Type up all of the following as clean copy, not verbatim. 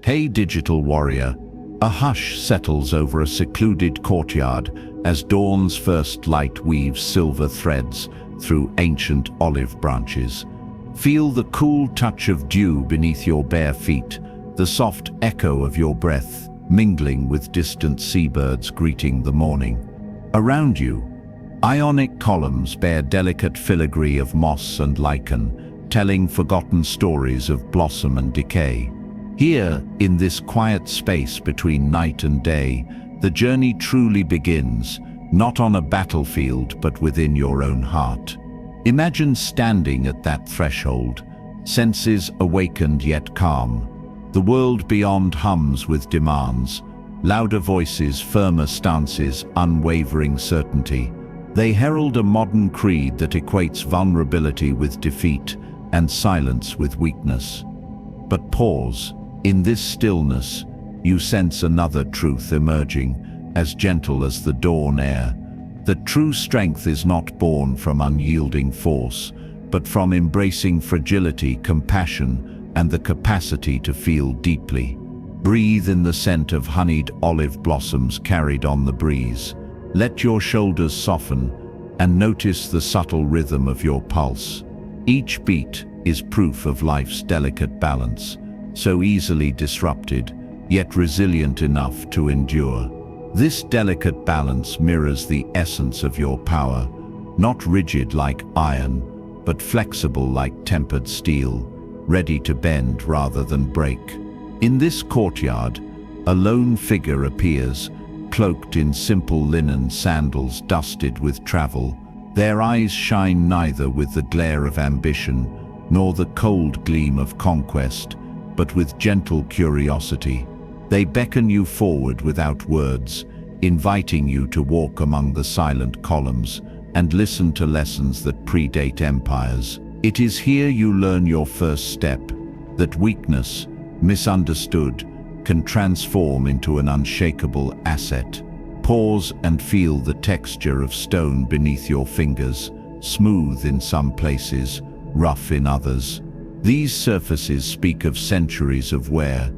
Hey digital warrior, a hush settles over a secluded courtyard as dawn's first light weaves silver threads through ancient olive branches. Feel the cool touch of dew beneath your bare feet, the soft echo of your breath mingling with distant seabirds greeting the morning. Around you, Ionic columns bear delicate filigree of moss and lichen, telling forgotten stories of blossom and decay. Here, in this quiet space between night and day, the journey truly begins, not on a battlefield but within your own heart. Imagine standing at that threshold, senses awakened yet calm. The world beyond hums with demands, louder voices, firmer stances, unwavering certainty. They herald a modern creed that equates vulnerability with defeat and silence with weakness. But pause. In this stillness, you sense another truth emerging, as gentle as the dawn air. That true strength is not born from unyielding force, but from embracing fragility, compassion, and the capacity to feel deeply. Breathe in the scent of honeyed olive blossoms carried on the breeze. Let your shoulders soften and notice the subtle rhythm of your pulse. Each beat is proof of life's delicate balance, so easily disrupted, yet resilient enough to endure. This delicate balance mirrors the essence of your power, not rigid like iron, but flexible like tempered steel, ready to bend rather than break. In this courtyard, a lone figure appears, cloaked in simple linen sandals dusted with travel. Their eyes shine neither with the glare of ambition nor the cold gleam of conquest, but with gentle curiosity. They beckon you forward without words, inviting you to walk among the silent columns and listen to lessons that predate empires. It is here you learn your first step, that weakness, misunderstood, can transform into an unshakable asset. Pause and feel the texture of stone beneath your fingers, smooth in some places, rough in others. These surfaces speak of centuries of wear,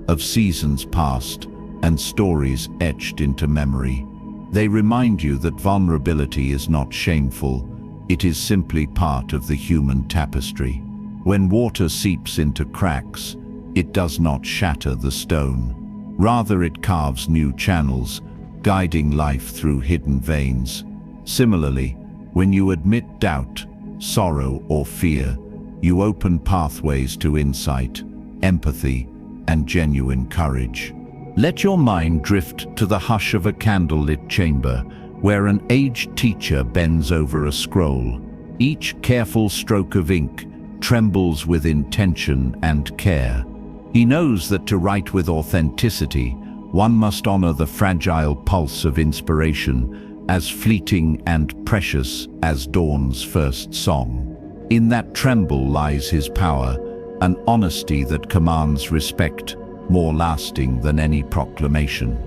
of seasons past, and stories etched into memory. They remind you that vulnerability is not shameful, it is simply part of the human tapestry. When water seeps into cracks, it does not shatter the stone. Rather, it carves new channels, guiding life through hidden veins. Similarly, when you admit doubt, sorrow, or fear, you open pathways to insight, empathy, and genuine courage. Let your mind drift to the hush of a candlelit chamber, where an aged teacher bends over a scroll. Each careful stroke of ink trembles with intention and care. He knows that to write with authenticity, one must honor the fragile pulse of inspiration, as fleeting and precious as dawn's first song. In that tremble lies his power, an honesty that commands respect, more lasting than any proclamation.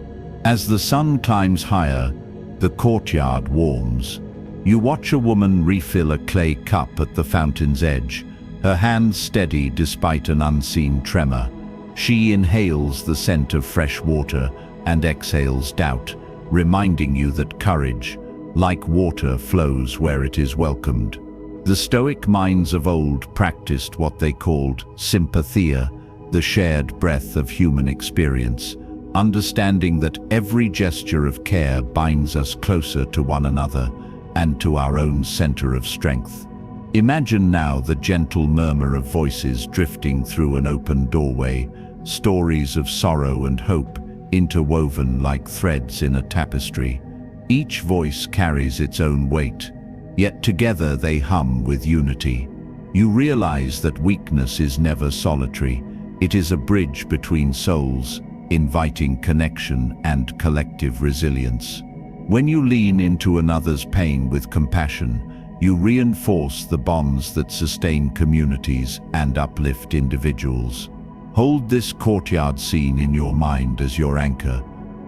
As the sun climbs higher, the courtyard warms. You watch a woman refill a clay cup at the fountain's edge, her hands steady despite an unseen tremor. She inhales the scent of fresh water and exhales doubt, reminding you that courage, like water, flows where it is welcomed. The Stoic minds of old practiced what they called sympathia, the shared breath of human experience, understanding that every gesture of care binds us closer to one another and to our own center of strength. Imagine now the gentle murmur of voices drifting through an open doorway, stories of sorrow and hope interwoven like threads in a tapestry. Each voice carries its own weight, yet together they hum with unity. You realize that weakness is never solitary. It is a bridge between souls, inviting connection and collective resilience. When you lean into another's pain with compassion, you reinforce the bonds that sustain communities and uplift individuals. Hold this courtyard scene in your mind as your anchor,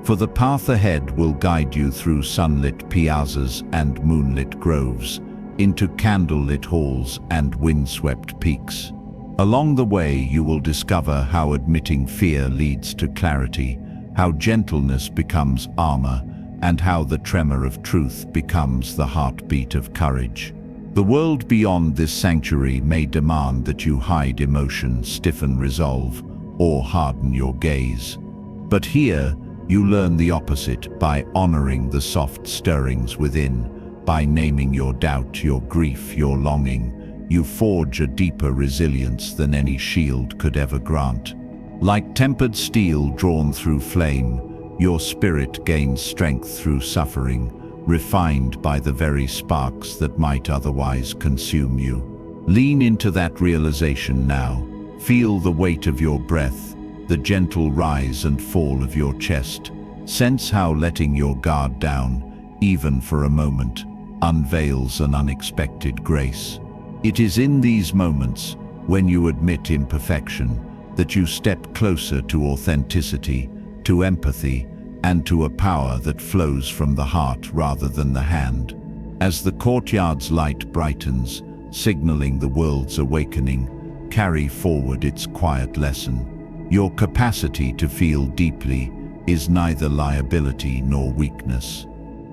for the path ahead will guide you through sunlit piazzas and moonlit groves, into candlelit halls and windswept peaks. Along the way, you will discover how admitting fear leads to clarity, how gentleness becomes armor, and how the tremor of truth becomes the heartbeat of courage. The world beyond this sanctuary may demand that you hide emotion, stiffen resolve, or harden your gaze. But here, you learn the opposite by honoring the soft stirrings within, by naming your doubt, your grief, your longing. You forge a deeper resilience than any shield could ever grant. Like tempered steel drawn through flame, your spirit gains strength through suffering, refined by the very sparks that might otherwise consume you. Lean into that realization now. Feel the weight of your breath, the gentle rise and fall of your chest. Sense how letting your guard down, even for a moment, unveils an unexpected grace. It is in these moments, when you admit imperfection, that you step closer to authenticity, to empathy, and to a power that flows from the heart rather than the hand. As the courtyard's light brightens, signaling the world's awakening, carry forward its quiet lesson. Your capacity to feel deeply is neither liability nor weakness.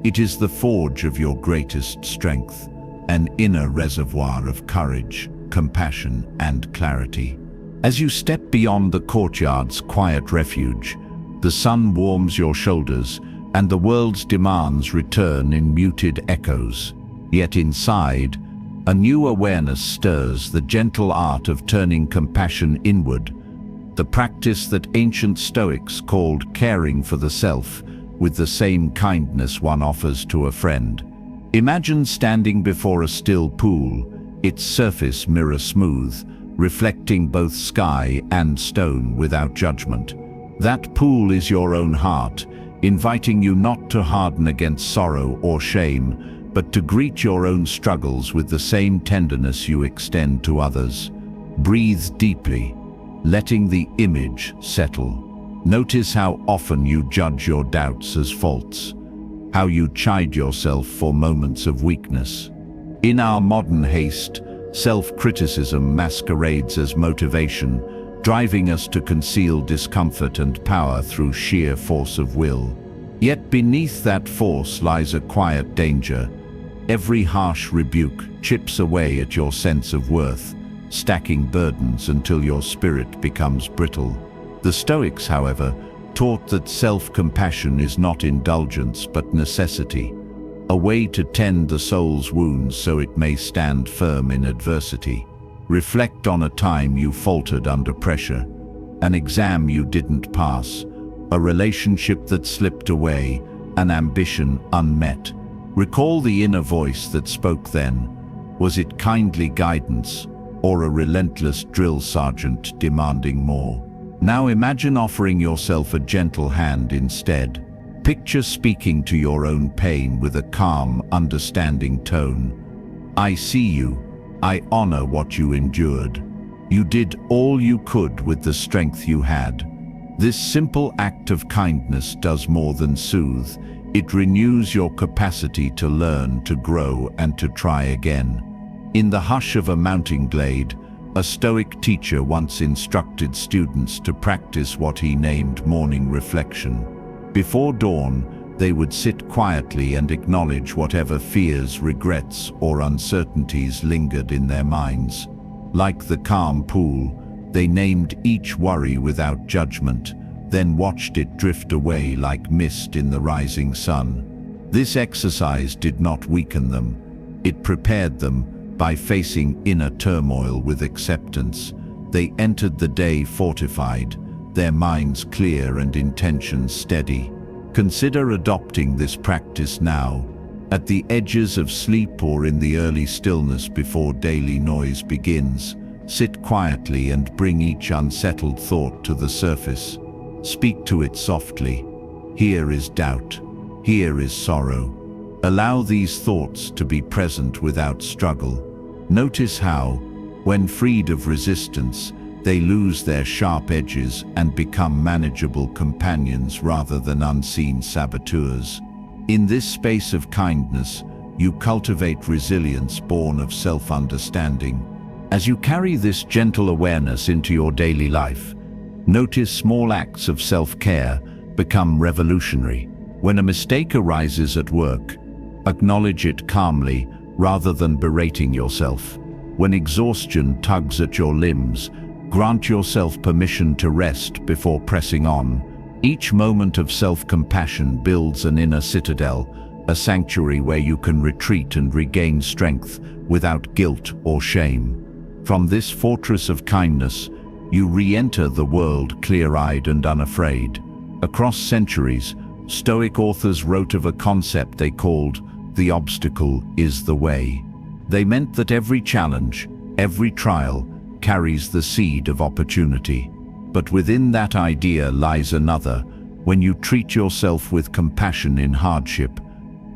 It is the forge of your greatest strength, an inner reservoir of courage, compassion, and clarity. As you step beyond the courtyard's quiet refuge, the sun warms your shoulders, and the world's demands return in muted echoes. Yet inside, a new awareness stirs, the gentle art of turning compassion inward, the practice that ancient Stoics called caring for the self with the same kindness one offers to a friend. Imagine standing before a still pool, its surface mirror smooth, reflecting both sky and stone without judgment. That pool is your own heart, inviting you not to harden against sorrow or shame, but to greet your own struggles with the same tenderness you extend to others. Breathe deeply, letting the image settle. Notice how often you judge your doubts as faults, how you chide yourself for moments of weakness. In our modern haste, self-criticism masquerades as motivation, driving us to conceal discomfort and power through sheer force of will. Yet beneath that force lies a quiet danger. Every harsh rebuke chips away at your sense of worth, stacking burdens until your spirit becomes brittle. The Stoics, however, taught that self-compassion is not indulgence but necessity, a way to tend the soul's wounds so it may stand firm in adversity. Reflect on a time you faltered under pressure, an exam you didn't pass, a relationship that slipped away, an ambition unmet. Recall the inner voice that spoke then. Was it kindly guidance, or a relentless drill sergeant demanding more? Now imagine offering yourself a gentle hand instead. Picture speaking to your own pain with a calm, understanding tone. I see you. I honor what you endured. You did all you could with the strength you had. This simple act of kindness does more than soothe. It renews your capacity to learn, to grow, and to try again. In the hush of a mountain glade, a Stoic teacher once instructed students to practice what he named morning reflection. Before dawn, they would sit quietly and acknowledge whatever fears, regrets, or uncertainties lingered in their minds. Like the calm pool, they named each worry without judgment, then watched it drift away like mist in the rising sun. This exercise did not weaken them. It prepared them. By facing inner turmoil with acceptance, they entered the day fortified, their minds clear and intentions steady. Consider adopting this practice now, at the edges of sleep or in the early stillness before daily noise begins. Sit quietly and bring each unsettled thought to the surface. Speak to it softly. Here is doubt. Here is sorrow. Allow these thoughts to be present without struggle. Notice how, when freed of resistance, they lose their sharp edges and become manageable companions rather than unseen saboteurs. In this space of kindness, you cultivate resilience born of self-understanding. As you carry this gentle awareness into your daily life, notice small acts of self-care become revolutionary. When a mistake arises at work, acknowledge it calmly rather than berating yourself. When exhaustion tugs at your limbs, grant yourself permission to rest before pressing on. Each moment of self-compassion builds an inner citadel, a sanctuary where you can retreat and regain strength without guilt or shame. From this fortress of kindness, you re-enter the world clear-eyed and unafraid. Across centuries, Stoic authors wrote of a concept they called "the obstacle is the way." They meant that every challenge, every trial, carries the seed of opportunity. But within that idea lies another. When you treat yourself with compassion in hardship,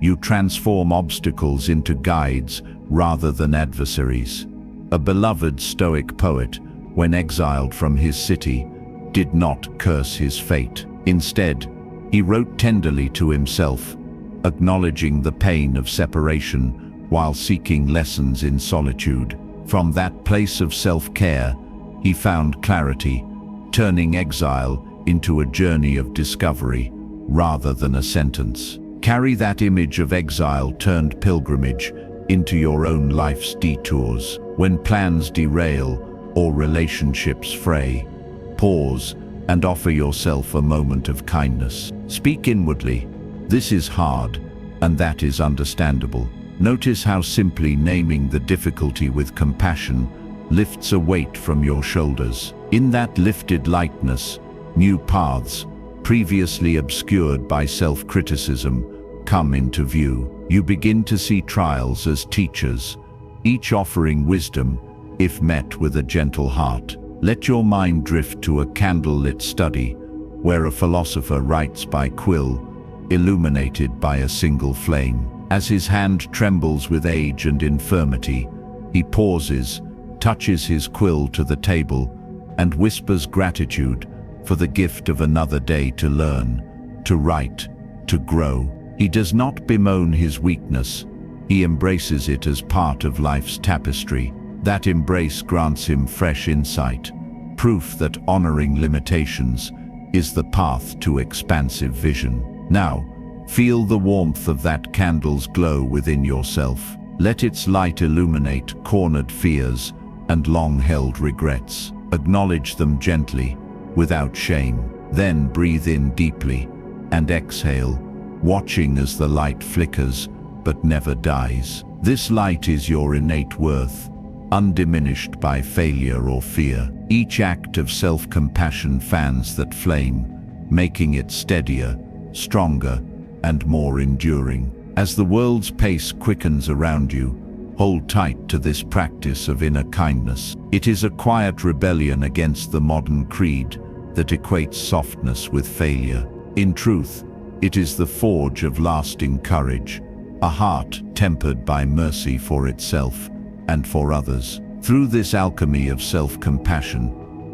you transform obstacles into guides rather than adversaries. A beloved Stoic poet, when exiled from his city, did not curse his fate. Instead, he wrote tenderly to himself, acknowledging the pain of separation while seeking lessons in solitude. From that place of self-care, he found clarity, turning exile into a journey of discovery rather than a sentence. Carry that image of exile turned pilgrimage into your own life's detours. When plans derail or relationships fray, pause and offer yourself a moment of kindness. Speak inwardly, "This is hard," and that is understandable. Notice how simply naming the difficulty with compassion lifts a weight from your shoulders. In that lifted lightness, new paths, previously obscured by self-criticism, come into view. You begin to see trials as teachers, each offering wisdom if met with a gentle heart. Let your mind drift to a candlelit study, where a philosopher writes by quill, illuminated by a single flame. As his hand trembles with age and infirmity, he pauses, touches his quill to the table, and whispers gratitude for the gift of another day to learn, to write, to grow. He does not bemoan his weakness, he embraces it as part of life's tapestry. That embrace grants him fresh insight, proof that honoring limitations is the path to expansive vision. Now, feel the warmth of that candle's glow within yourself. Let its light illuminate cornered fears and long-held regrets. Acknowledge them gently, without shame. Then breathe in deeply and exhale, watching as the light flickers but never dies. This light is your innate worth, undiminished by failure or fear. Each act of self-compassion fans that flame, making it steadier, stronger, and more enduring. As the world's pace quickens around you, hold tight to this practice of inner kindness. It is a quiet rebellion against the modern creed that equates softness with failure. In truth, it is the forge of lasting courage, a heart tempered by mercy for itself and for others. Through this alchemy of self-compassion,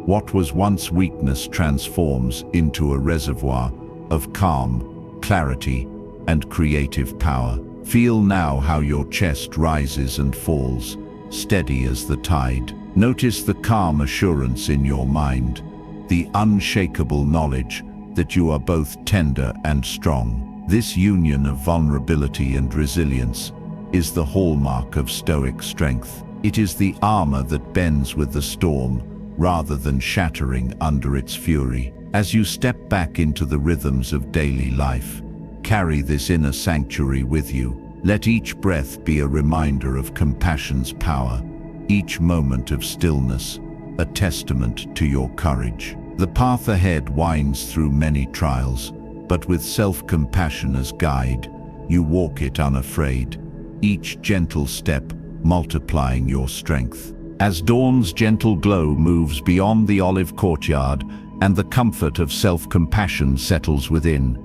what was once weakness transforms into a reservoir of calm, clarity, and creative power. Feel now how your chest rises and falls, steady as the tide. Notice the calm assurance in your mind, the unshakable knowledge that you are both tender and strong. This union of vulnerability and resilience is the hallmark of Stoic strength. It is the armor that bends with the storm rather than shattering under its fury. As you step back into the rhythms of daily life, carry this inner sanctuary with you. Let each breath be a reminder of compassion's power, each moment of stillness a testament to your courage. The path ahead winds through many trials, but with self-compassion as guide, you walk it unafraid, each gentle step multiplying your strength. As dawn's gentle glow moves beyond the olive courtyard and the comfort of self-compassion settles within,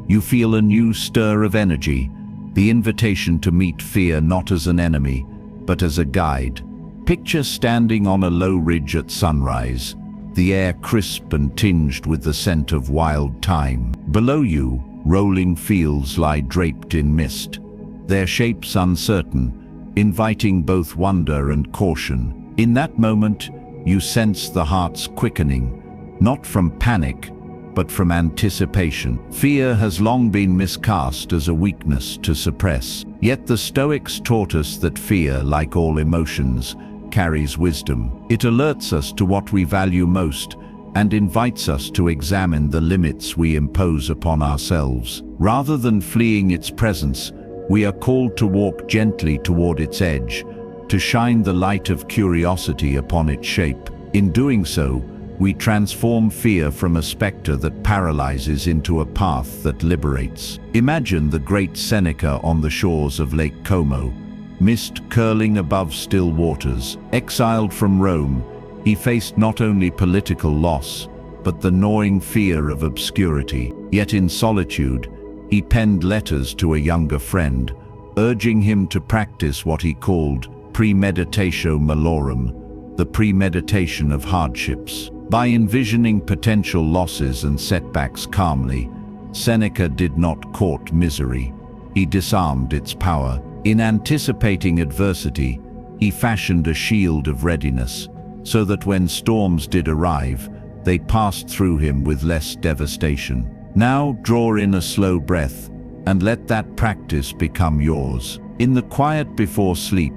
you feel a new stir of energy, the invitation to meet fear not as an enemy, but as a guide. Picture standing on a low ridge at sunrise, the air crisp and tinged with the scent of wild thyme. Below you, rolling fields lie draped in mist, their shapes uncertain, inviting both wonder and caution. In that moment, you sense the heart's quickening, not from panic, but from anticipation. Fear has long been miscast as a weakness to suppress. Yet the Stoics taught us that fear, like all emotions, carries wisdom. It alerts us to what we value most and invites us to examine the limits we impose upon ourselves. Rather than fleeing its presence, we are called to walk gently toward its edge, to shine the light of curiosity upon its shape. In doing so, we transform fear from a specter that paralyzes into a path that liberates. Imagine the great Seneca on the shores of Lake Como, mist curling above still waters. Exiled from Rome, he faced not only political loss, but the gnawing fear of obscurity. Yet in solitude, he penned letters to a younger friend, urging him to practice what he called premeditatio malorum, the premeditation of hardships. By envisioning potential losses and setbacks calmly, Seneca did not court misery. He disarmed its power. In anticipating adversity, he fashioned a shield of readiness, so that when storms did arrive, they passed through him with less devastation. Now draw in a slow breath, and let that practice become yours. In the quiet before sleep,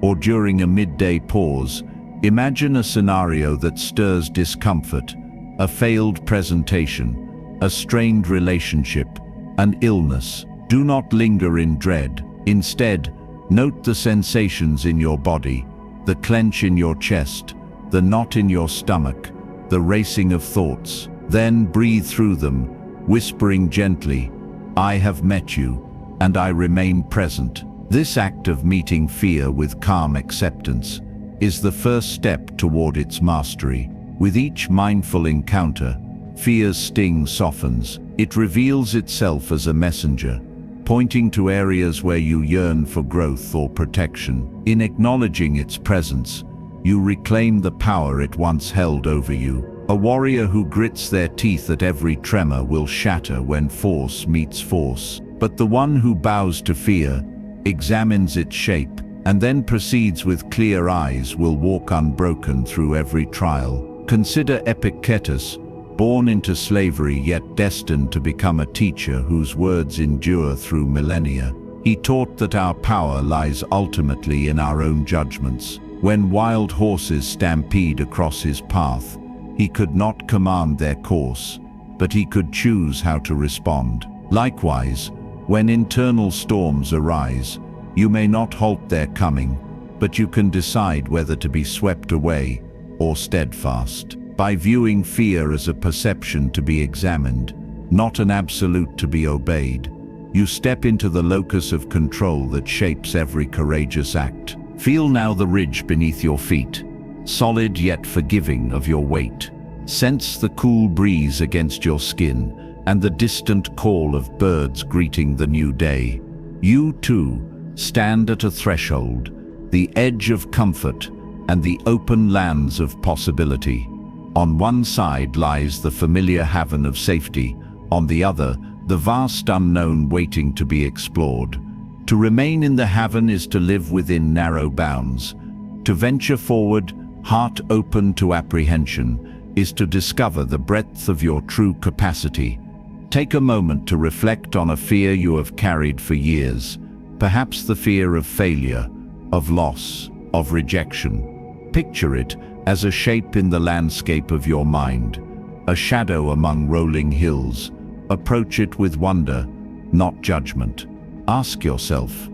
or during a midday pause, imagine a scenario that stirs discomfort, a failed presentation, a strained relationship, an illness. Do not linger in dread. Instead, note the sensations in your body, the clench in your chest, the knot in your stomach, the racing of thoughts. Then breathe through them, whispering gently, "I have met you, and I remain present." This act of meeting fear with calm acceptance is the first step toward its mastery. With each mindful encounter, fear's sting softens. It reveals itself as a messenger, pointing to areas where you yearn for growth or protection. In acknowledging its presence, you reclaim the power it once held over you. A warrior who grits their teeth at every tremor will shatter when force meets force. But the one who bows to fear, examines its shape, and then proceeds with clear eyes will walk unbroken through every trial. Consider Epictetus, born into slavery yet destined to become a teacher whose words endure through millennia. He taught that our power lies ultimately in our own judgments. When wild horses stampede across his path, he could not command their course, but he could choose how to respond. Likewise, when internal storms arise, you may not halt their coming, but you can decide whether to be swept away or steadfast. By viewing fear as a perception to be examined, not an absolute to be obeyed, you step into the locus of control that shapes every courageous act. Feel now the ridge beneath your feet, solid yet forgiving of your weight. Sense the cool breeze against your skin and the distant call of birds greeting the new day. You too stand at a threshold, the edge of comfort and the open lands of possibility. On one side lies the familiar haven of safety, on the other, the vast unknown waiting to be explored. To remain in the haven is to live within narrow bounds. To venture forward, heart open to apprehension, is to discover the breadth of your true capacity. Take a moment to reflect on a fear you have carried for years, perhaps the fear of failure, of loss, of rejection. Picture it as a shape in the landscape of your mind, a shadow among rolling hills. Approach it with wonder, not judgment. Ask yourself,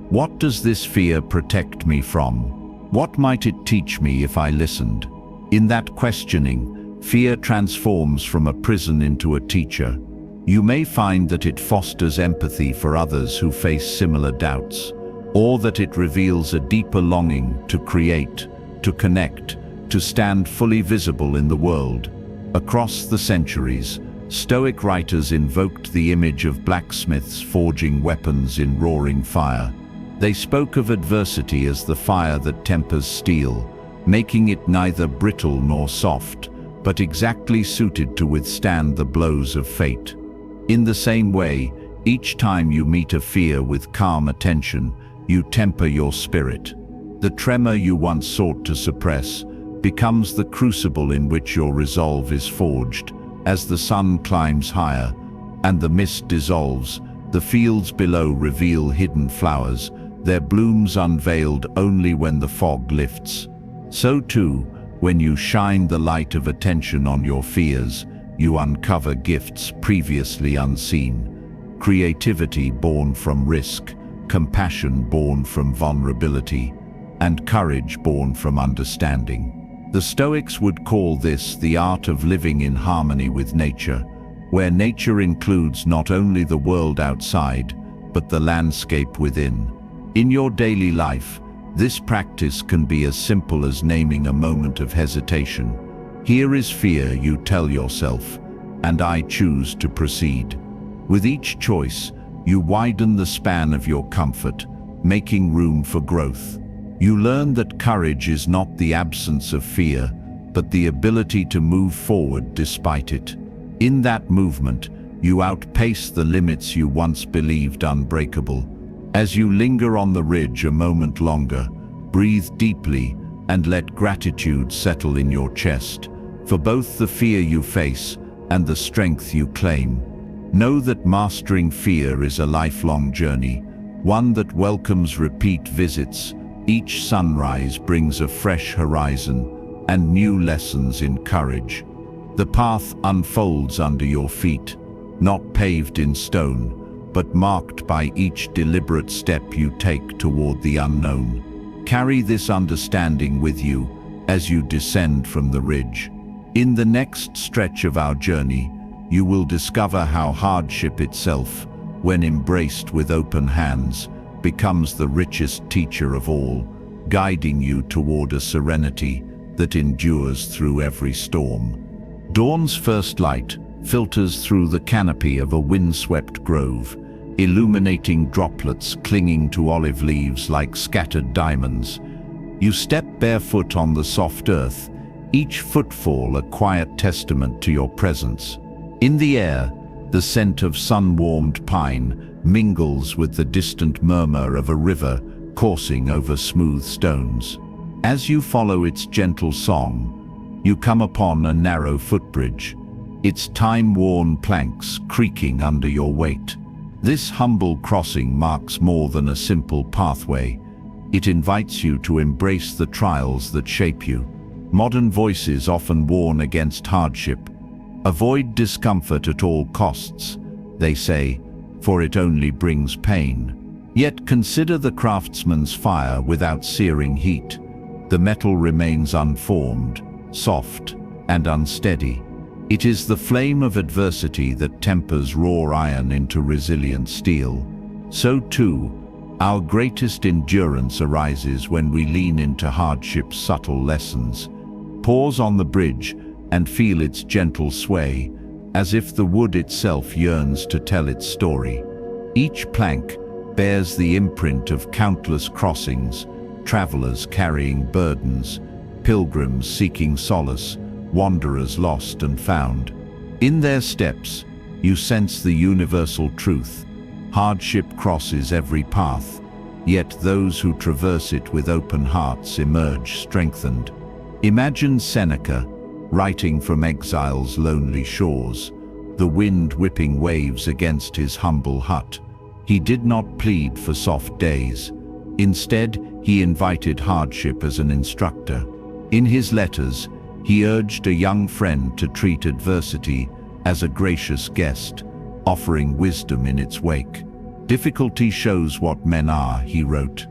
what does this fear protect me from? What might it teach me if I listened? In that questioning, fear transforms from a prison into a teacher. You may find that it fosters empathy for others who face similar doubts, or that it reveals a deeper longing to create, to connect, to stand fully visible in the world. Across the centuries, Stoic writers invoked the image of blacksmiths forging weapons in roaring fire. They spoke of adversity as the fire that tempers steel, making it neither brittle nor soft, but exactly suited to withstand the blows of fate. In the same way, each time you meet a fear with calm attention, you temper your spirit. The tremor you once sought to suppress becomes the crucible in which your resolve is forged. As the sun climbs higher and the mist dissolves, the fields below reveal hidden flowers, their blooms unveiled only when the fog lifts. So too, when you shine the light of attention on your fears, you uncover gifts previously unseen. Creativity born from risk, compassion born from vulnerability, and courage born from understanding. The Stoics would call this the art of living in harmony with nature, where nature includes not only the world outside, but the landscape within. In your daily life, this practice can be as simple as naming a moment of hesitation. Here is fear, you tell yourself, and I choose to proceed. With each choice, you widen the span of your comfort, making room for growth. You learn that courage is not the absence of fear, but the ability to move forward despite it. In that movement, you outpace the limits you once believed unbreakable. As you linger on the ridge a moment longer, breathe deeply and let gratitude settle in your chest, for both the fear you face and the strength you claim. Know that mastering fear is a lifelong journey, one that welcomes repeat visits. Each sunrise brings a fresh horizon and new lessons in courage. The path unfolds under your feet, not paved in stone, but marked by each deliberate step you take toward the unknown. Carry this understanding with you as you descend from the ridge. In the next stretch of our journey, you will discover how hardship itself, when embraced with open hands, becomes the richest teacher of all, guiding you toward a serenity that endures through every storm. Dawn's first light filters through the canopy of a windswept grove, illuminating droplets clinging to olive leaves like scattered diamonds. You step barefoot on the soft earth, each footfall a quiet testament to your presence. In the air, the scent of sun-warmed pine mingles with the distant murmur of a river coursing over smooth stones. As you follow its gentle song, you come upon a narrow footbridge, its time-worn planks creaking under your weight. This humble crossing marks more than a simple pathway. It invites you to embrace the trials that shape you. Modern voices often warn against hardship. Avoid discomfort at all costs, they say, for it only brings pain. Yet consider the craftsman's fire without searing heat. The metal remains unformed, soft, and unsteady. It is the flame of adversity that tempers raw iron into resilient steel. So too, our greatest endurance arises when we lean into hardship's subtle lessons. Pause on the bridge and feel its gentle sway, as if the wood itself yearns to tell its story. Each plank bears the imprint of countless crossings, travelers carrying burdens, pilgrims seeking solace, wanderers lost and found. In their steps, you sense the universal truth. Hardship crosses every path, yet those who traverse it with open hearts emerge strengthened. Imagine Seneca, writing from exile's lonely shores, the wind whipping waves against his humble hut. He did not plead for soft days. Instead, he invited hardship as an instructor. In his letters, he urged a young friend to treat adversity as a gracious guest, offering wisdom in its wake. Difficulty shows what men are, he wrote.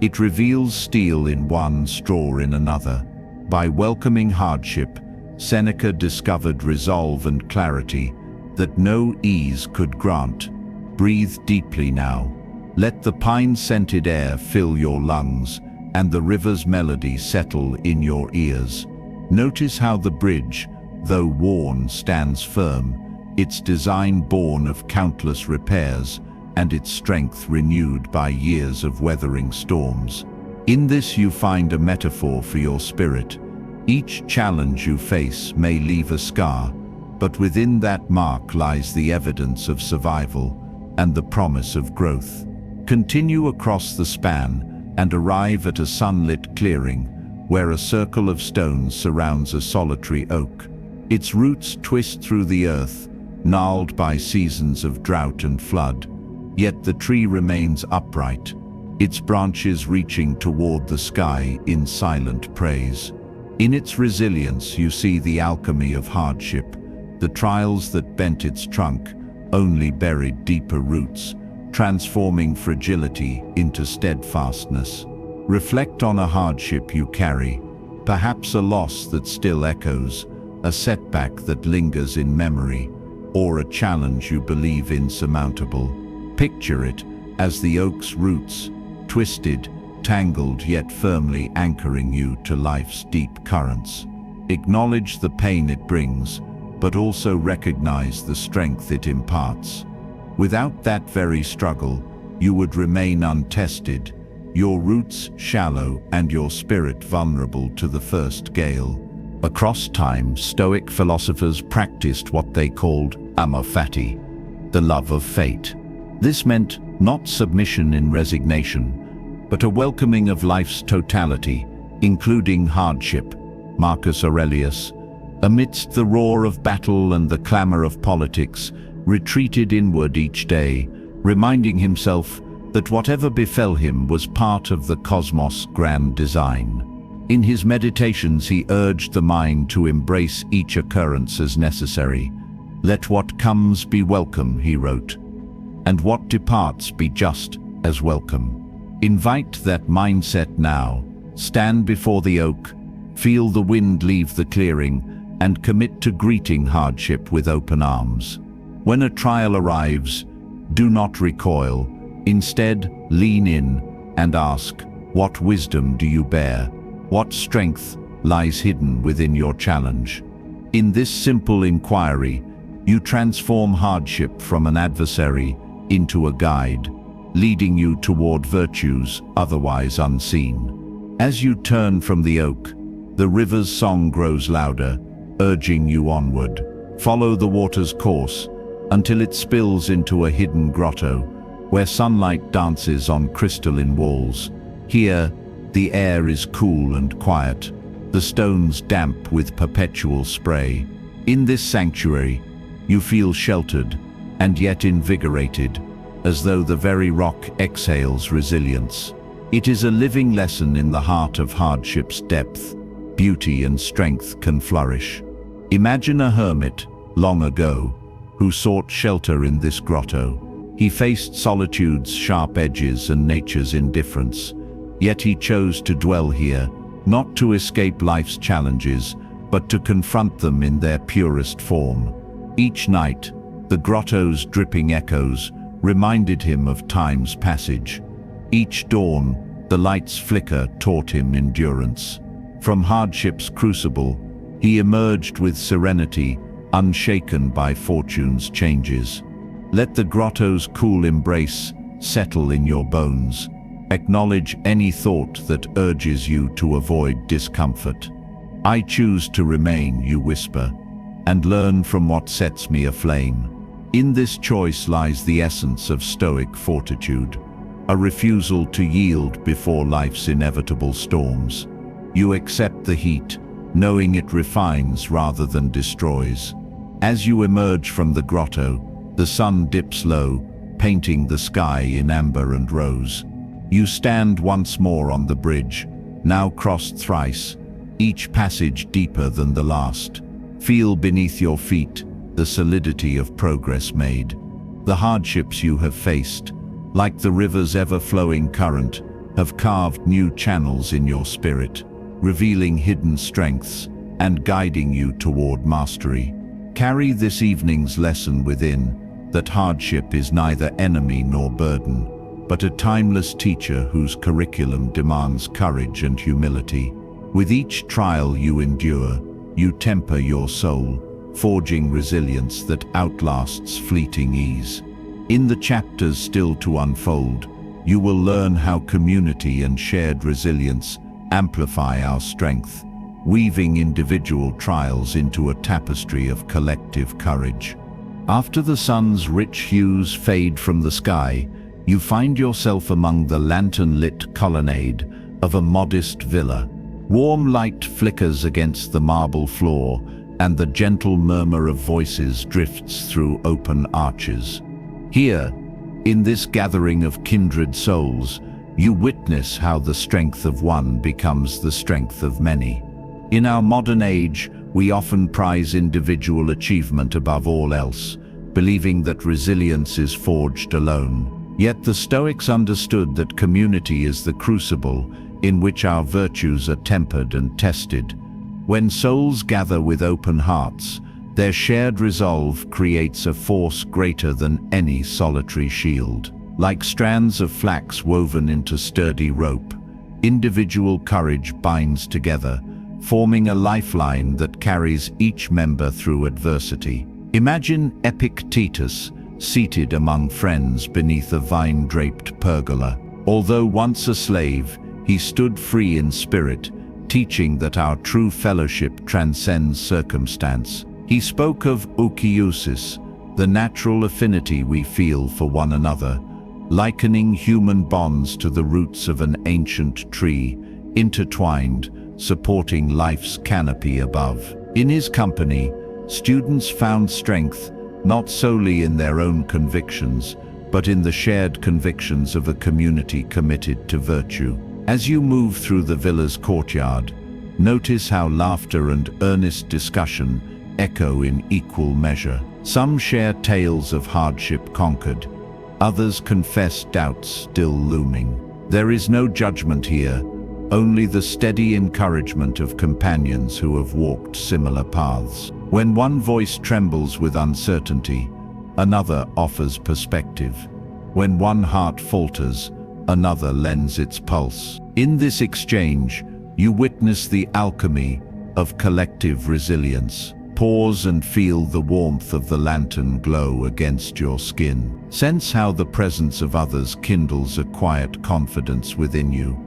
It reveals steel in one, straw in another. By welcoming hardship, Seneca discovered resolve and clarity that no ease could grant. Breathe deeply now. Let the pine-scented air fill your lungs and the river's melody settle in your ears. Notice how the bridge, though worn, stands firm, its design born of countless repairs and its strength renewed by years of weathering storms. In this you find a metaphor for your spirit. Each challenge you face may leave a scar, but within that mark lies the evidence of survival and the promise of growth. Continue across the span, and arrive at a sunlit clearing where a circle of stones surrounds a solitary oak. Its roots twist through the earth, gnarled by seasons of drought and flood, yet the tree remains upright, its branches reaching toward the sky in silent praise. In its resilience you see the alchemy of hardship. The trials that bent its trunk only buried deeper roots, transforming fragility into steadfastness. Reflect on a hardship you carry, perhaps a loss that still echoes, a setback that lingers in memory, or a challenge you believe insurmountable. Picture it as the oak's roots, twisted, tangled yet firmly anchoring you to life's deep currents. Acknowledge the pain it brings, but also recognize the strength it imparts. Without that very struggle, you would remain untested, your roots shallow and your spirit vulnerable to the first gale. Across time, Stoic philosophers practiced what they called amor fati, the love of fate. This meant not submission in resignation, but a welcoming of life's totality, including hardship. Marcus Aurelius, amidst the roar of battle and the clamor of politics, retreated inward each day, reminding himself that whatever befell him was part of the cosmos' grand design. In his meditations he urged the mind to embrace each occurrence as necessary. "Let what comes be welcome," he wrote, "and what departs be just as welcome." Invite that mindset now. Stand before the oak, feel the wind leave the clearing, and commit to greeting hardship with open arms. When a trial arrives, do not recoil. Instead, lean in and ask, what wisdom do you bear? What strength lies hidden within your challenge? In this simple inquiry, you transform hardship from an adversary into a guide, leading you toward virtues otherwise unseen. As you turn from the oak, the river's song grows louder, urging you onward. Follow the water's course until it spills into a hidden grotto, where sunlight dances on crystalline walls. Here, the air is cool and quiet, the stones damp with perpetual spray. In this sanctuary, you feel sheltered and yet invigorated, as though the very rock exhales resilience. It is a living lesson in the heart of hardship's depth. Beauty and strength can flourish. Imagine a hermit, long ago, who sought shelter in this grotto. He faced solitude's sharp edges and nature's indifference, yet he chose to dwell here, not to escape life's challenges, but to confront them in their purest form. Each night, the grotto's dripping echoes reminded him of time's passage. Each dawn, the light's flicker taught him endurance. From hardship's crucible, he emerged with serenity, unshaken by fortune's changes. Let the grotto's cool embrace settle in your bones. Acknowledge any thought that urges you to avoid discomfort. "I choose to remain," you whisper, "and learn from what sets me aflame." In this choice lies the essence of Stoic fortitude, a refusal to yield before life's inevitable storms. You accept the heat, knowing it refines rather than destroys. As you emerge from the grotto, the sun dips low, painting the sky in amber and rose. You stand once more on the bridge, now crossed thrice, each passage deeper than the last. Feel beneath your feet the solidity of progress made. The hardships you have faced, like the river's ever-flowing current, have carved new channels in your spirit, revealing hidden strengths and guiding you toward mastery. Carry this evening's lesson within, that hardship is neither enemy nor burden, but a timeless teacher whose curriculum demands courage and humility. With each trial you endure, you temper your soul, forging resilience that outlasts fleeting ease. In the chapters still to unfold, you will learn how community and shared resilience amplify our strength, weaving individual trials into a tapestry of collective courage. After the sun's rich hues fade from the sky, you find yourself among the lantern-lit colonnade of a modest villa. Warm light flickers against the marble floor, and the gentle murmur of voices drifts through open arches. Here, in this gathering of kindred souls, you witness how the strength of one becomes the strength of many. In our modern age, we often prize individual achievement above all else, believing that resilience is forged alone. Yet the Stoics understood that community is the crucible in which our virtues are tempered and tested. When souls gather with open hearts, their shared resolve creates a force greater than any solitary shield. Like strands of flax woven into sturdy rope, individual courage binds together, forming a lifeline that carries each member through adversity. Imagine Epictetus seated among friends beneath a vine-draped pergola. Although once a slave, he stood free in spirit, teaching that our true fellowship transcends circumstance. He spoke of oukiousis, the natural affinity we feel for one another, likening human bonds to the roots of an ancient tree, intertwined, supporting life's canopy above. In his company, students found strength not solely in their own convictions, but in the shared convictions of a community committed to virtue. As you move through the villa's courtyard, notice how laughter and earnest discussion echo in equal measure. Some share tales of hardship conquered, others confess doubts still looming. There is no judgment here, only the steady encouragement of companions who have walked similar paths. When one voice trembles with uncertainty, another offers perspective. When one heart falters, another lends its pulse. In this exchange, you witness the alchemy of collective resilience. Pause and feel the warmth of the lantern glow against your skin. Sense how the presence of others kindles a quiet confidence within you,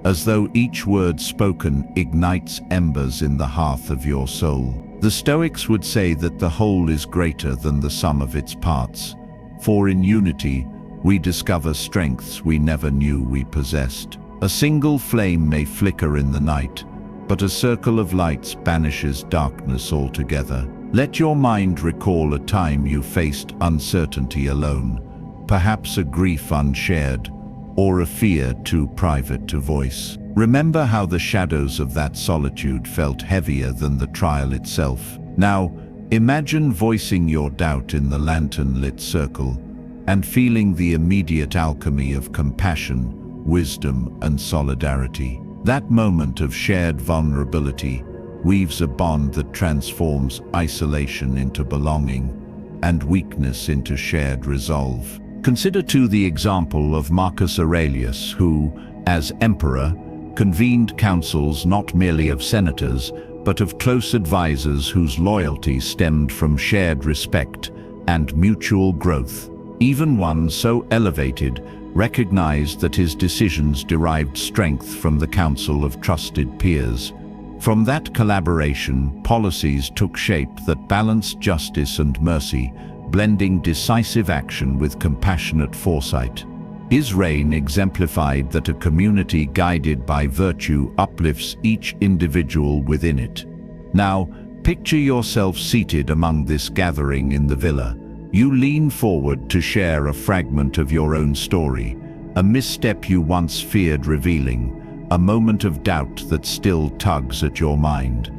as though each word spoken ignites embers in the hearth of your soul. The Stoics would say that the whole is greater than the sum of its parts, for in unity we discover strengths we never knew we possessed. A single flame may flicker in the night, but a circle of lights banishes darkness altogether. Let your mind recall a time you faced uncertainty alone, perhaps a grief unshared, or a fear too private to voice. Remember how the shadows of that solitude felt heavier than the trial itself. Now, imagine voicing your doubt in the lantern-lit circle and feeling the immediate alchemy of compassion, wisdom, and solidarity. That moment of shared vulnerability weaves a bond that transforms isolation into belonging and weakness into shared resolve. Consider too the example of Marcus Aurelius, who, as emperor, convened councils not merely of senators, but of close advisors whose loyalty stemmed from shared respect and mutual growth. Even one so elevated recognized that his decisions derived strength from the counsel of trusted peers. From that collaboration, policies took shape that balanced justice and mercy, blending decisive action with compassionate foresight. His reign exemplified that a community guided by virtue uplifts each individual within it. Now, picture yourself seated among this gathering in the villa. You lean forward to share a fragment of your own story, a misstep you once feared revealing, a moment of doubt that still tugs at your mind.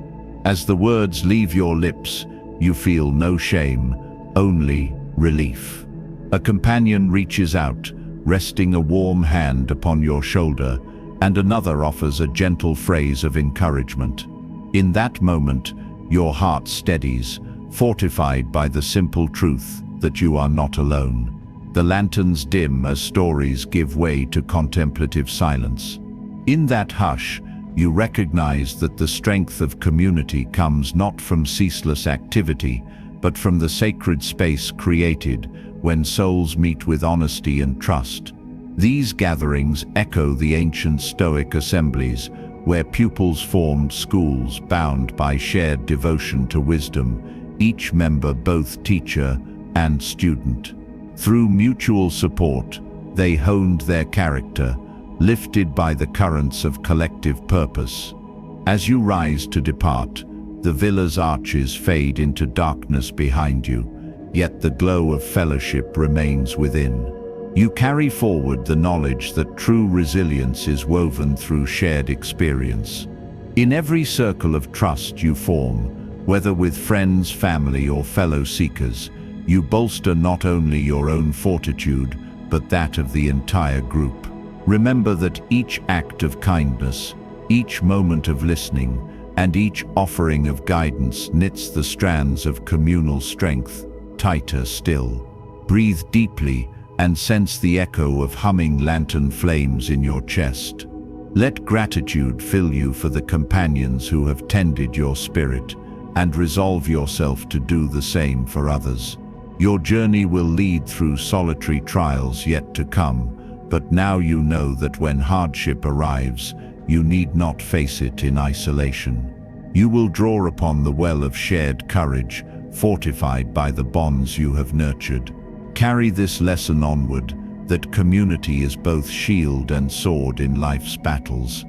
As the words leave your lips, you feel no shame, only relief. A companion reaches out, resting a warm hand upon your shoulder, and another offers a gentle phrase of encouragement. In that moment, your heart steadies, fortified by the simple truth that you are not alone. The lanterns dim as stories give way to contemplative silence. In that hush, you recognize that the strength of community comes not from ceaseless activity, but from the sacred space created when souls meet with honesty and trust. These gatherings echo the ancient Stoic assemblies, where pupils formed schools bound by shared devotion to wisdom, each member both teacher and student. Through mutual support, They honed their character, lifted by the currents of collective purpose. As you rise to depart, the villa's arches fade into darkness behind you, yet the glow of fellowship remains within. You carry forward the knowledge that true resilience is woven through shared experience. In every circle of trust you form, whether with friends, family, or fellow seekers, you bolster not only your own fortitude, but that of the entire group. Remember that each act of kindness, each moment of listening, and each offering of guidance knits the strands of communal strength tighter still. Breathe deeply and sense the echo of humming lantern flames in your chest. Let gratitude fill you for the companions who have tended your spirit, and resolve yourself to do the same for others. Your journey will lead through solitary trials yet to come, but now you know that when hardship arrives, you need not face it in isolation. You will draw upon the well of shared courage, fortified by the bonds you have nurtured. Carry this lesson onward, that community is both shield and sword in life's battles.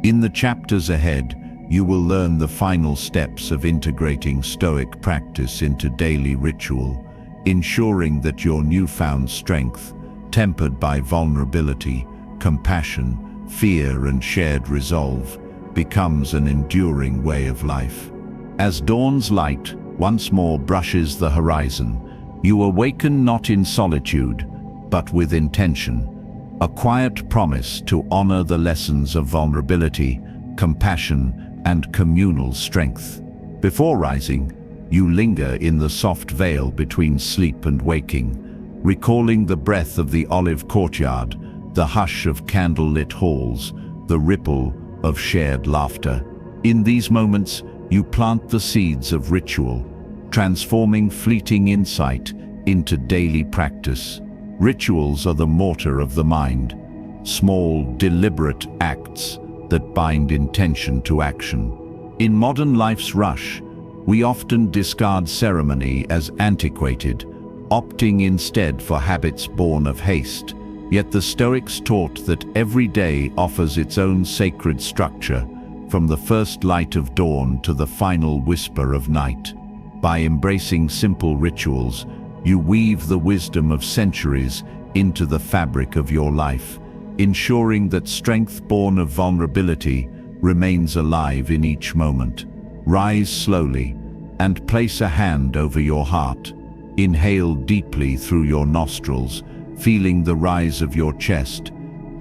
In the chapters ahead, you will learn the final steps of integrating Stoic practice into daily ritual, ensuring that your newfound strength, tempered by vulnerability, compassion, fear, and shared resolve, becomes an enduring way of life. As dawn's light once more brushes the horizon, you awaken not in solitude, but with intention, a quiet promise to honor the lessons of vulnerability, compassion, and communal strength. Before rising, you linger in the soft veil between sleep and waking, recalling the breath of the olive courtyard, the hush of candlelit halls, the ripple of shared laughter. In these moments, you plant the seeds of ritual, transforming fleeting insight into daily practice. Rituals are the mortar of the mind, small, deliberate acts that bind intention to action. In modern life's rush, we often discard ceremony as antiquated, opting instead for habits born of haste. Yet the Stoics taught that every day offers its own sacred structure, from the first light of dawn to the final whisper of night. By embracing simple rituals, you weave the wisdom of centuries into the fabric of your life, ensuring that strength born of vulnerability remains alive in each moment. Rise slowly and place a hand over your heart. Inhale deeply through your nostrils, feeling the rise of your chest.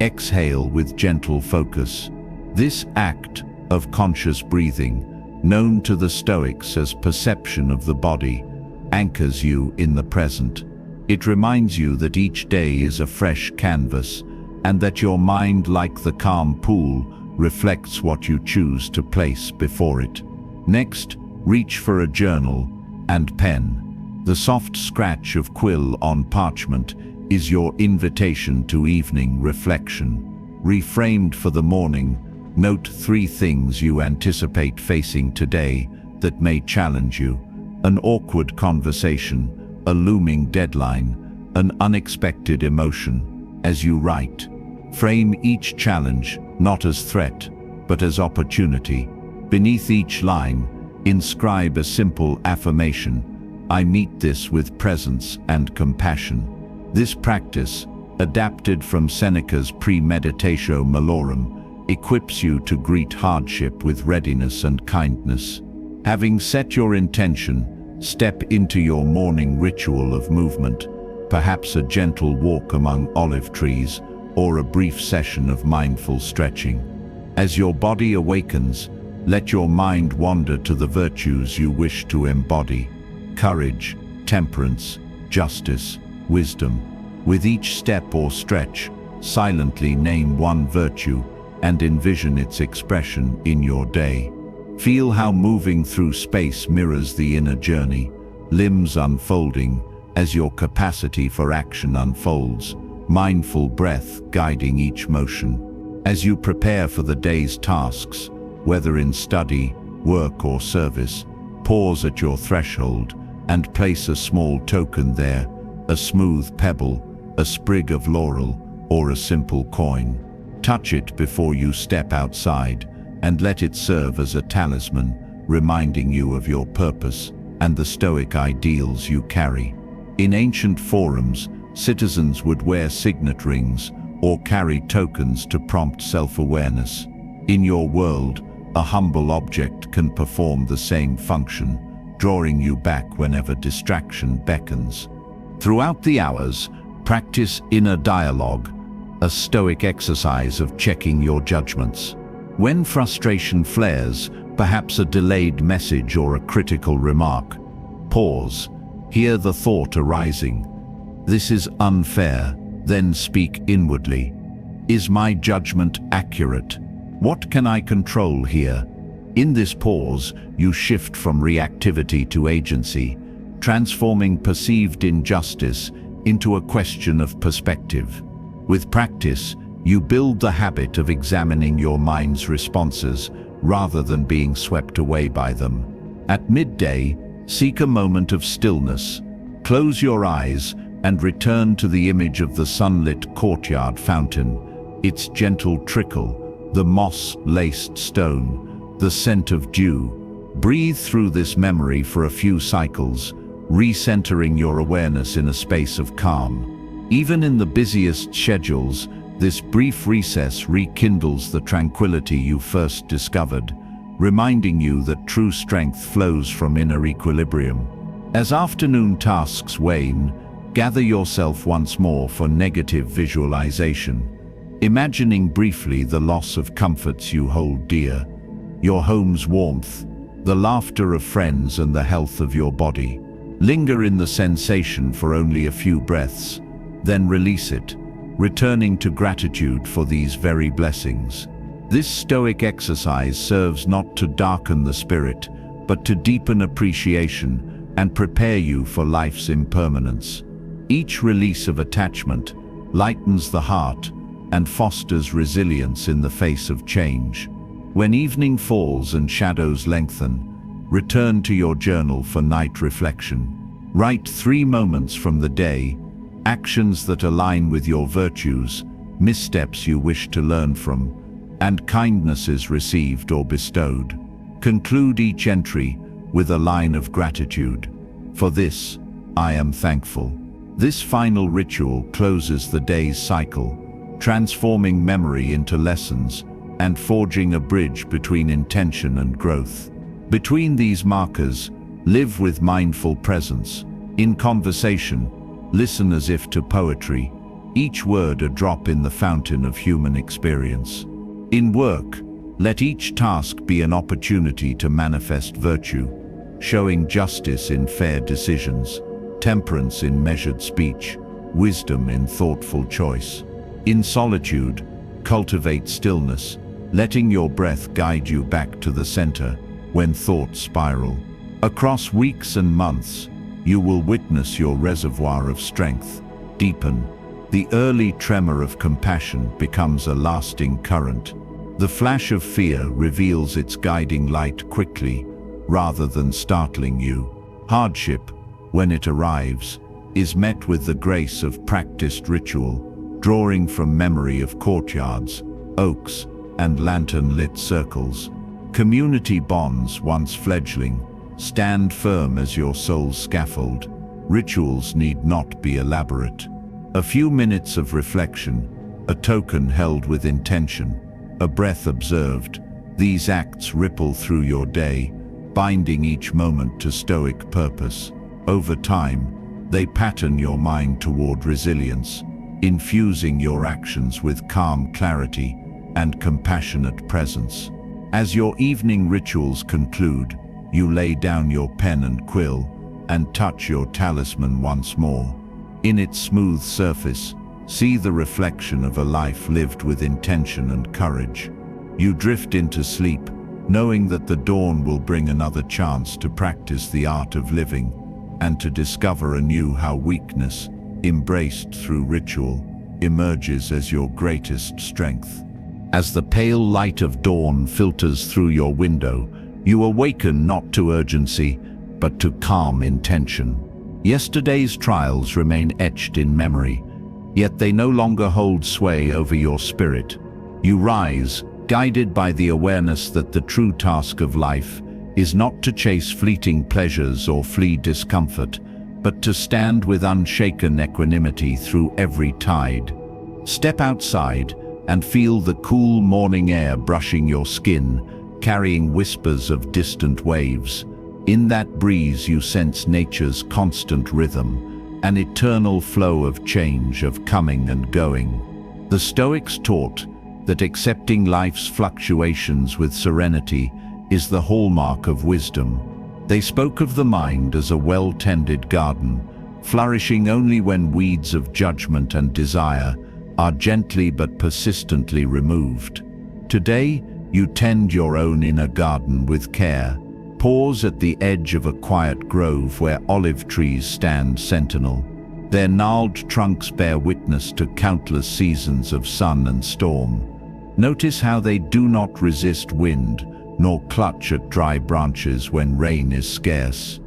Exhale with gentle focus. This act of conscious breathing, known to the Stoics as perception of the body, anchors you in the present. It reminds you that each day is a fresh canvas, and that your mind, like the calm pool, reflects what you choose to place before it. Next, reach for a journal and pen. The soft scratch of quill on parchment is your invitation to evening reflection. Reframed for the morning, note 3 things you anticipate facing today that may challenge you. An awkward conversation, a looming deadline, an unexpected emotion. As you write, frame each challenge not as threat, but as opportunity. Beneath each line, inscribe a simple affirmation: I meet this with presence and compassion. This practice, adapted from Seneca's Premeditatio Malorum, equips you to greet hardship with readiness and kindness. Having set your intention, step into your morning ritual of movement, perhaps a gentle walk among olive trees or a brief session of mindful stretching. As your body awakens, let your mind wander to the virtues you wish to embody: courage, temperance, justice, wisdom. With each step or stretch, silently name one virtue and envision its expression in your day. Feel how moving through space mirrors the inner journey, limbs unfolding as your capacity for action unfolds, mindful breath guiding each motion. As you prepare for the day's tasks, whether in study, work, or service, pause at your threshold and place a small token there: a smooth pebble, a sprig of laurel, or a simple coin. Touch it before you step outside, and let it serve as a talisman, reminding you of your purpose and the Stoic ideals you carry. In ancient forums, citizens would wear signet rings or carry tokens to prompt self-awareness. In your world, a humble object can perform the same function, drawing you back whenever distraction beckons. Throughout the hours, practice inner dialogue, a Stoic exercise of checking your judgments. When frustration flares, perhaps a delayed message or a critical remark, pause, hear the thought arising. This is unfair, then speak inwardly. Is my judgment accurate? What can I control here? In this pause, you shift from reactivity to agency, transforming perceived injustice into a question of perspective. With practice, you build the habit of examining your mind's responses rather than being swept away by them. At midday, seek a moment of stillness. Close your eyes and return to the image of the sunlit courtyard fountain, its gentle trickle, the moss-laced stone, the scent of dew. Breathe through this memory for a few cycles, recentering your awareness in a space of calm. Even in the busiest schedules, this brief recess rekindles the tranquility you first discovered, reminding you that true strength flows from inner equilibrium. As afternoon tasks wane, gather yourself once more for negative visualization, imagining briefly the loss of comforts you hold dear, your home's warmth, the laughter of friends and the health of your body. Linger in the sensation for only a few breaths, then release it, returning to gratitude for these very blessings. This Stoic exercise serves not to darken the spirit, but to deepen appreciation and prepare you for life's impermanence. Each release of attachment lightens the heart and fosters resilience in the face of change. When evening falls and shadows lengthen, return to your journal for night reflection. Write 3 moments from the day, actions that align with your virtues, missteps you wish to learn from, and kindnesses received or bestowed. Conclude each entry with a line of gratitude. For this, I am thankful. This final ritual closes the day's cycle, transforming memory into lessons and forging a bridge between intention and growth. Between these markers, live with mindful presence. In conversation, listen as if to poetry, each word a drop in the fountain of human experience. In work, let each task be an opportunity to manifest virtue, showing justice in fair decisions, temperance in measured speech, wisdom in thoughtful choice. In solitude, cultivate stillness, letting your breath guide you back to the center when thoughts spiral. Across weeks and months, you will witness your reservoir of strength deepen. The early tremor of compassion becomes a lasting current. The flash of fear reveals its guiding light quickly, rather than startling you. Hardship, when it arrives, is met with the grace of practiced ritual, drawing from memory of courtyards, oaks, and lantern-lit circles. Community bonds, once fledgling, stand firm as your soul's scaffold. Rituals need not be elaborate. A few minutes of reflection, a token held with intention, a breath observed, these acts ripple through your day, binding each moment to Stoic purpose. Over time, they pattern your mind toward resilience, infusing your actions with calm clarity and compassionate presence. As your evening rituals conclude, you lay down your pen and quill and touch your talisman once more. In its smooth surface, see the reflection of a life lived with intention and courage. You drift into sleep, knowing that the dawn will bring another chance to practice the art of living and to discover anew how weakness, embraced through ritual, emerges as your greatest strength. As the pale light of dawn filters through your window, you awaken not to urgency, but to calm intention. Yesterday's trials remain etched in memory, yet they no longer hold sway over your spirit. You rise, guided by the awareness that the true task of life is not to chase fleeting pleasures or flee discomfort, but to stand with unshaken equanimity through every tide. Step outside and feel the cool morning air brushing your skin, carrying whispers of distant waves. In that breeze you sense nature's constant rhythm, an eternal flow of change, of coming and going. The Stoics taught that accepting life's fluctuations with serenity is the hallmark of wisdom. They spoke of the mind as a well-tended garden, flourishing only when weeds of judgment and desire are gently but persistently removed. Today, you tend your own inner garden with care. Pause at the edge of a quiet grove where olive trees stand sentinel. Their gnarled trunks bear witness to countless seasons of sun and storm. Notice how they do not resist wind, nor clutch at dry branches when rain is scarce.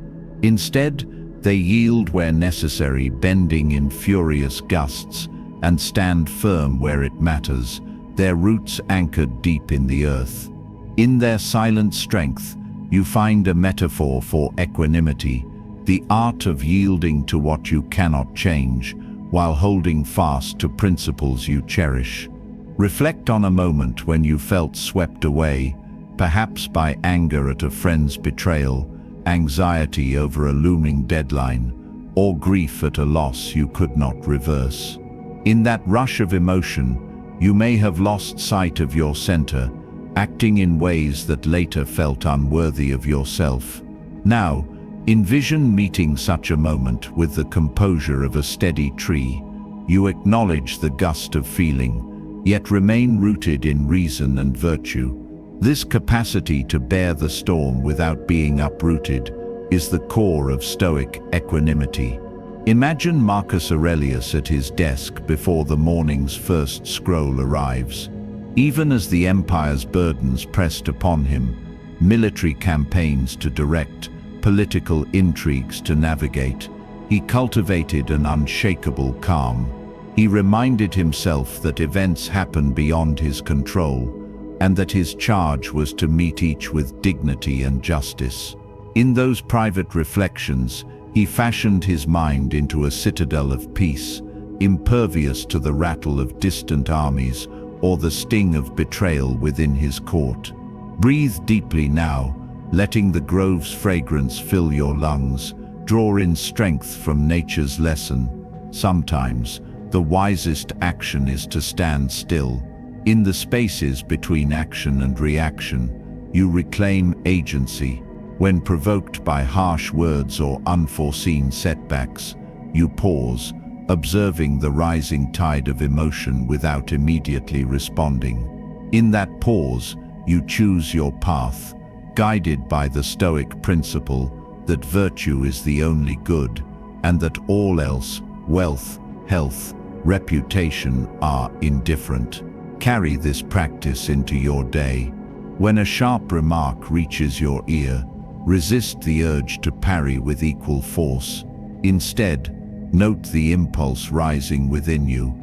Instead, they yield where necessary, bending in furious gusts, and stand firm where it matters, their roots anchored deep in the earth. In their silent strength, you find a metaphor for equanimity, the art of yielding to what you cannot change, while holding fast to principles you cherish. Reflect on a moment when you felt swept away, perhaps by anger at a friend's betrayal, anxiety over a looming deadline, or grief at a loss you could not reverse. In that rush of emotion, you may have lost sight of your center, acting in ways that later felt unworthy of yourself. Now, envision meeting such a moment with the composure of a steady tree. You acknowledge the gust of feeling, yet remain rooted in reason and virtue. This capacity to bear the storm without being uprooted is the core of Stoic equanimity. Imagine Marcus Aurelius at his desk before the morning's first scroll arrives. Even as the empire's burdens pressed upon him, military campaigns to direct, political intrigues to navigate, he cultivated an unshakable calm. He reminded himself that events happen beyond his control, and that his charge was to meet each with dignity and justice. In those private reflections, he fashioned his mind into a citadel of peace, impervious to the rattle of distant armies or the sting of betrayal within his court. Breathe deeply now, letting the grove's fragrance fill your lungs. Draw in strength from nature's lesson. Sometimes, the wisest action is to stand still. In the spaces between action and reaction, you reclaim agency. When provoked by harsh words or unforeseen setbacks, you pause, observing the rising tide of emotion without immediately responding. In that pause, you choose your path, guided by the Stoic principle that virtue is the only good, and that all else, wealth, health, reputation, are indifferent. Carry this practice into your day. When a sharp remark reaches your ear, resist the urge to parry with equal force. Instead, note the impulse rising within you.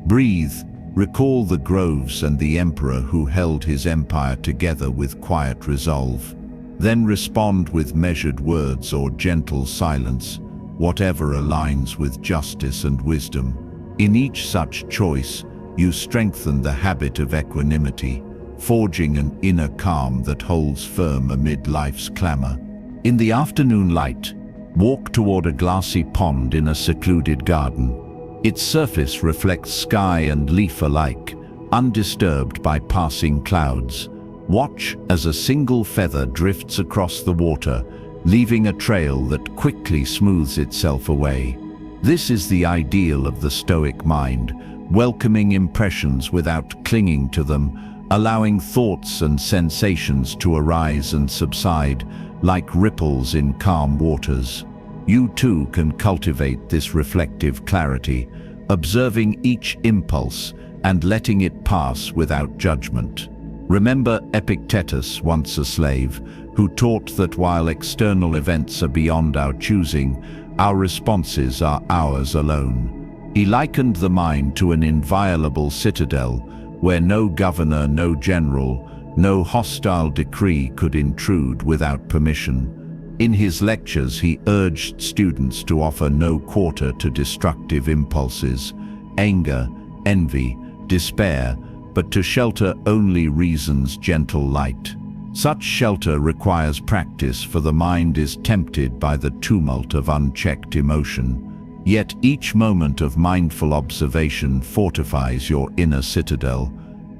Breathe, recall the groves and the emperor who held his empire together with quiet resolve. Then respond with measured words or gentle silence, whatever aligns with justice and wisdom. In each such choice, you strengthen the habit of equanimity, forging an inner calm that holds firm amid life's clamor. In the afternoon light, walk toward a glassy pond in a secluded garden. Its surface reflects sky and leaf alike, undisturbed by passing clouds. Watch as a single feather drifts across the water, leaving a trail that quickly smooths itself away. This is the ideal of the Stoic mind, welcoming impressions without clinging to them, allowing thoughts and sensations to arise and subside like ripples in calm waters. You too can cultivate this reflective clarity, observing each impulse and letting it pass without judgment. Remember Epictetus, once a slave, who taught that while external events are beyond our choosing, our responses are ours alone. He likened the mind to an inviolable citadel where no governor, no general, no hostile decree could intrude without permission. In his lectures, he urged students to offer no quarter to destructive impulses, anger, envy, despair, but to shelter only reason's gentle light. Such shelter requires practice, for the mind is tempted by the tumult of unchecked emotion. Yet each moment of mindful observation fortifies your inner citadel.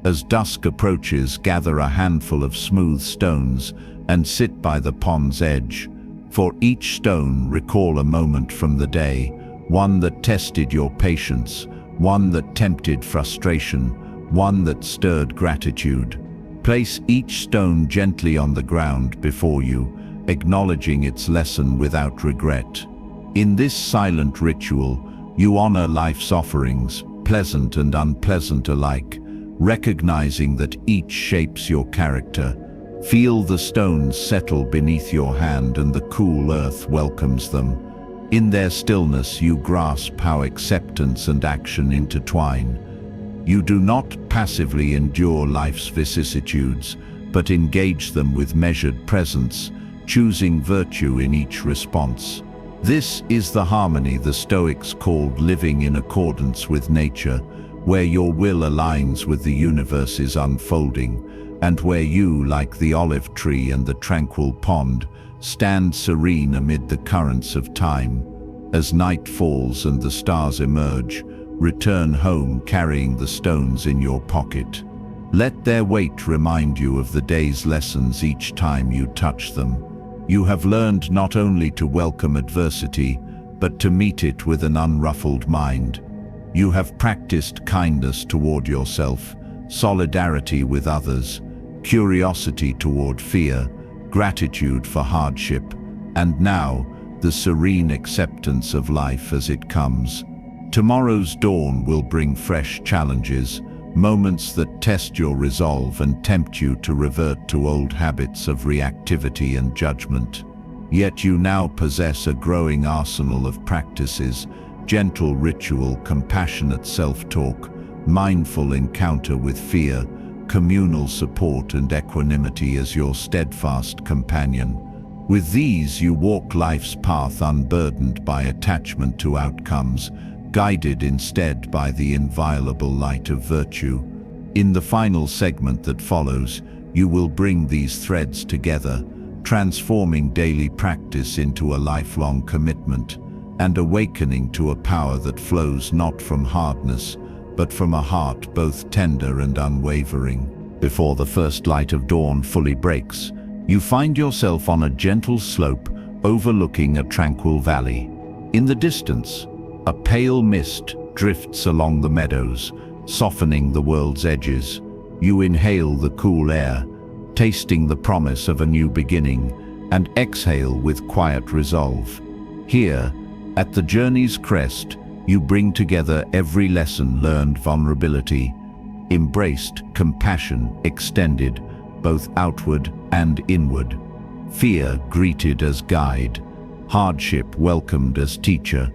As dusk approaches, gather a handful of smooth stones and sit by the pond's edge. For each stone, recall a moment from the day, one that tested your patience, one that tempted frustration, one that stirred gratitude. Place each stone gently on the ground before you, acknowledging its lesson without regret. In this silent ritual, you honor life's offerings, pleasant and unpleasant alike, recognizing that each shapes your character. Feel the stones settle beneath your hand and the cool earth welcomes them. In their stillness, you grasp how acceptance and action intertwine. You do not passively endure life's vicissitudes, but engage them with measured presence, choosing virtue in each response. This is the harmony the Stoics called living in accordance with nature, where your will aligns with the universe's unfolding, and where you, like the olive tree and the tranquil pond, stand serene amid the currents of time. As night falls and the stars emerge, return home carrying the stones in your pocket. Let their weight remind you of the day's lessons each time you touch them. You have learned not only to welcome adversity, but to meet it with an unruffled mind. You have practiced kindness toward yourself, solidarity with others, curiosity toward fear, gratitude for hardship, and now, the serene acceptance of life as it comes. Tomorrow's dawn will bring fresh challenges, moments that test your resolve and tempt you to revert to old habits of reactivity and judgment. Yet you now possess a growing arsenal of practices, gentle ritual, compassionate self-talk, mindful encounter with fear, communal support and equanimity as your steadfast companion. With these, you walk life's path unburdened by attachment to outcomes, guided instead by the inviolable light of virtue. In the final segment that follows, you will bring these threads together, transforming daily practice into a lifelong commitment, and awakening to a power that flows not from hardness, but from a heart both tender and unwavering. Before the first light of dawn fully breaks, you find yourself on a gentle slope overlooking a tranquil valley. In the distance, a pale mist drifts along the meadows, softening the world's edges. You inhale the cool air, tasting the promise of a new beginning, and exhale with quiet resolve. Here, at the journey's crest, you bring together every lesson learned: vulnerability embraced, compassion extended, both outward and inward, fear greeted as guide, hardship welcomed as teacher,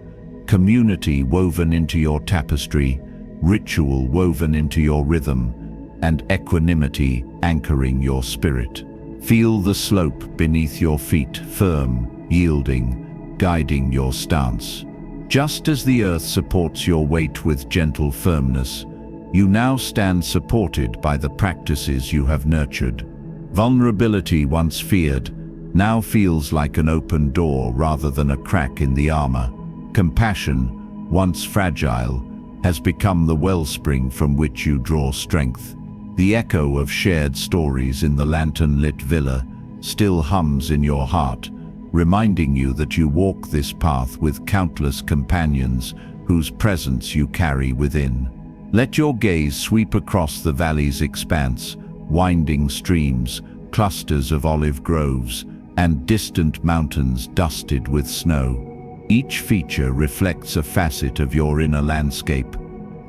community woven into your tapestry, ritual woven into your rhythm, and equanimity anchoring your spirit. Feel the slope beneath your feet, firm, yielding, guiding your stance. Just as the earth supports your weight with gentle firmness, you now stand supported by the practices you have nurtured. Vulnerability, once feared, now feels like an open door rather than a crack in the armor. Compassion, once fragile, has become the wellspring from which you draw strength. The echo of shared stories in the lantern-lit villa still hums in your heart, reminding you that you walk this path with countless companions whose presence you carry within. Let your gaze sweep across the valley's expanse, winding streams, clusters of olive groves, and distant mountains dusted with snow. Each feature reflects a facet of your inner landscape.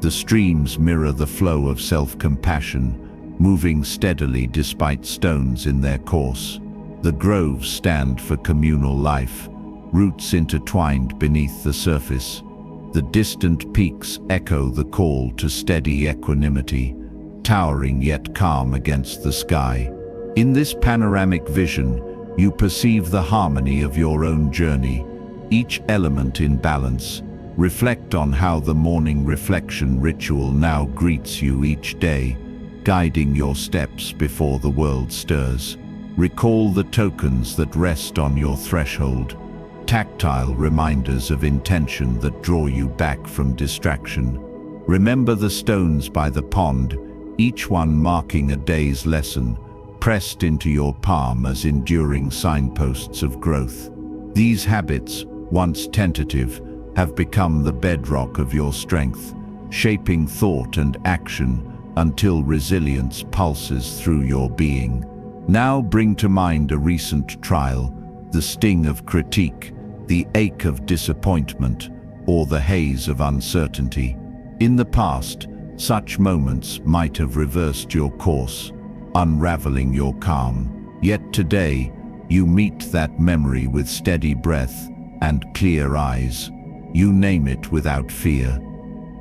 The streams mirror the flow of self-compassion, moving steadily despite stones in their course. The groves stand for communal life, roots intertwined beneath the surface. The distant peaks echo the call to steady equanimity, towering yet calm against the sky. In this panoramic vision, you perceive the harmony of your own journey, each element in balance. Reflect on how the morning reflection ritual now greets you each day, guiding your steps before the world stirs. Recall the tokens that rest on your threshold, tactile reminders of intention that draw you back from distraction. Remember the stones by the pond, each one marking a day's lesson, pressed into your palm as enduring signposts of growth. These habits, once tentative, have become the bedrock of your strength, shaping thought and action until resilience pulses through your being. Now bring to mind a recent trial, the sting of critique, the ache of disappointment, or the haze of uncertainty. In the past, such moments might have reversed your course, unraveling your calm. Yet today, you meet that memory with steady breath and clear eyes. You name it without fear.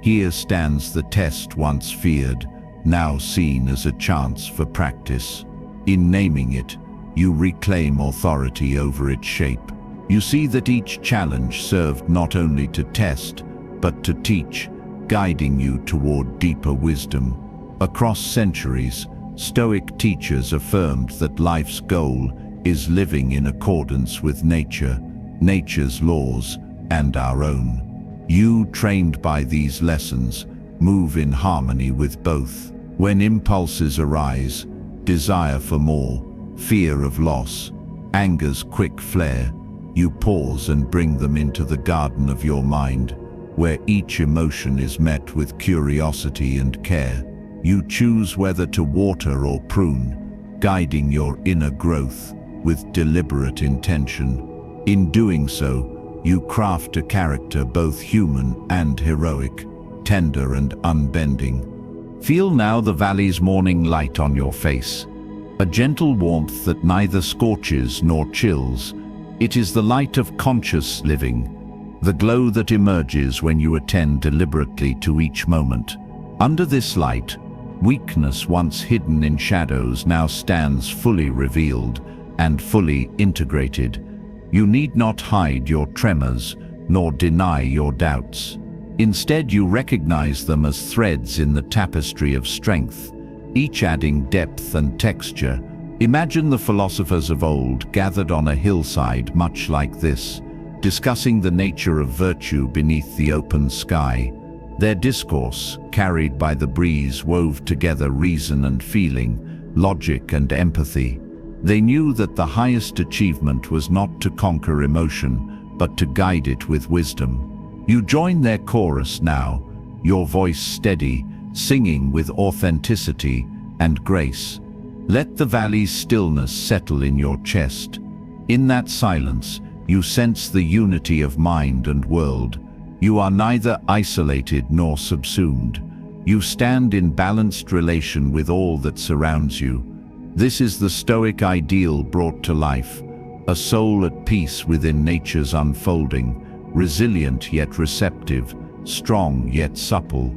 Here stands the test once feared, now seen as a chance for practice. In naming it, you reclaim authority over its shape. You see that each challenge served not only to test, but to teach, guiding you toward deeper wisdom. Across centuries, Stoic teachers affirmed that life's goal is living in accordance with nature, nature's laws, and our own. You, trained by these lessons, move in harmony with both. When impulses arise, desire for more, fear of loss, anger's quick flare, you pause and bring them into the garden of your mind, where each emotion is met with curiosity and care. You choose whether to water or prune, guiding your inner growth with deliberate intention. In doing so, you craft a character both human and heroic, tender and unbending. Feel now the valley's morning light on your face, a gentle warmth that neither scorches nor chills. It is the light of conscious living, the glow that emerges when you attend deliberately to each moment. Under this light, weakness once hidden in shadows now stands fully revealed and fully integrated. You need not hide your tremors nor deny your doubts. Instead, you recognize them as threads in the tapestry of strength, each adding depth and texture. Imagine the philosophers of old gathered on a hillside much like this, discussing the nature of virtue beneath the open sky. Their discourse, carried by the breeze, wove together reason and feeling, logic and empathy. They knew that the highest achievement was not to conquer emotion, but to guide it with wisdom. You join their chorus now, your voice steady, singing with authenticity and grace. Let the valley's stillness settle in your chest. In that silence, you sense the unity of mind and world. You are neither isolated nor subsumed. You stand in balanced relation with all that surrounds you. This is the Stoic ideal brought to life, a soul at peace within nature's unfolding, resilient yet receptive, strong yet supple.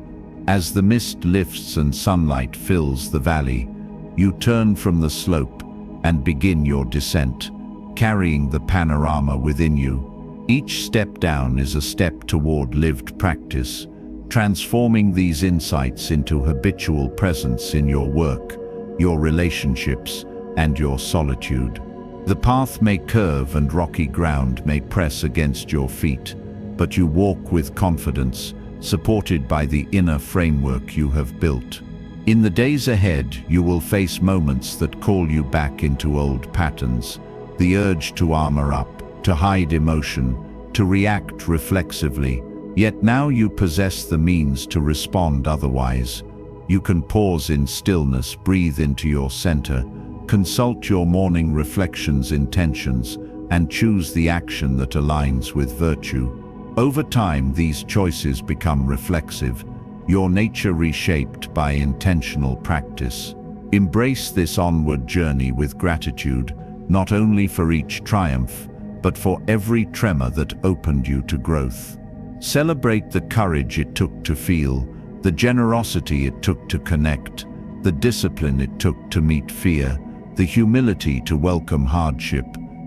As the mist lifts and sunlight fills the valley, you turn from the slope and begin your descent, carrying the panorama within you. Each step down is a step toward lived practice, transforming these insights into habitual presence in your work, your relationships, and your solitude. The path may curve and rocky ground may press against your feet, but you walk with confidence, supported by the inner framework you have built. In the days ahead, you will face moments that call you back into old patterns, the urge to armor up, to hide emotion, to react reflexively. Yet now you possess the means to respond otherwise. You can pause in stillness, breathe into your center, consult your morning reflections' intentions, and choose the action that aligns with virtue. Over time, these choices become reflexive, your nature reshaped by intentional practice. Embrace this onward journey with gratitude, not only for each triumph, but for every tremor that opened you to growth. Celebrate the courage it took to feel, the generosity it took to connect, the discipline it took to meet fear, the humility to welcome hardship,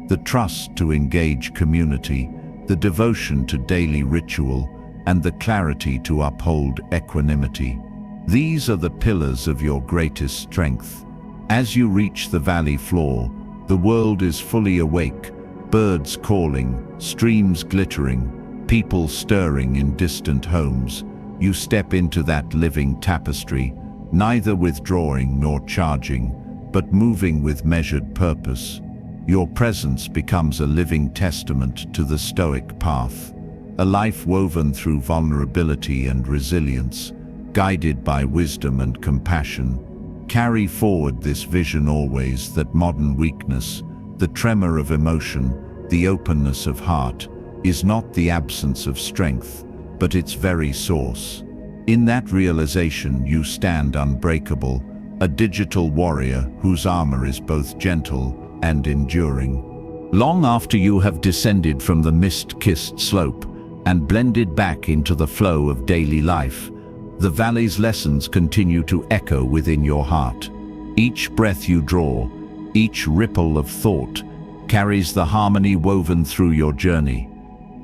the trust to engage community, the devotion to daily ritual, and the clarity to uphold equanimity. These are the pillars of your greatest strength. As you reach the valley floor, the world is fully awake, birds calling, streams glittering, people stirring in distant homes. You step into that living tapestry, neither withdrawing nor charging, but moving with measured purpose. Your presence becomes a living testament to the Stoic path, a life woven through vulnerability and resilience, guided by wisdom and compassion. Carry forward this vision always, that modern weakness, the tremor of emotion, the openness of heart, is not the absence of strength, but its very source. In that realization you stand unbreakable, a digital warrior whose armor is both gentle and enduring. Long after you have descended from the mist-kissed slope and blended back into the flow of daily life, the valley's lessons continue to echo within your heart. Each breath you draw, each ripple of thought, carries the harmony woven through your journey.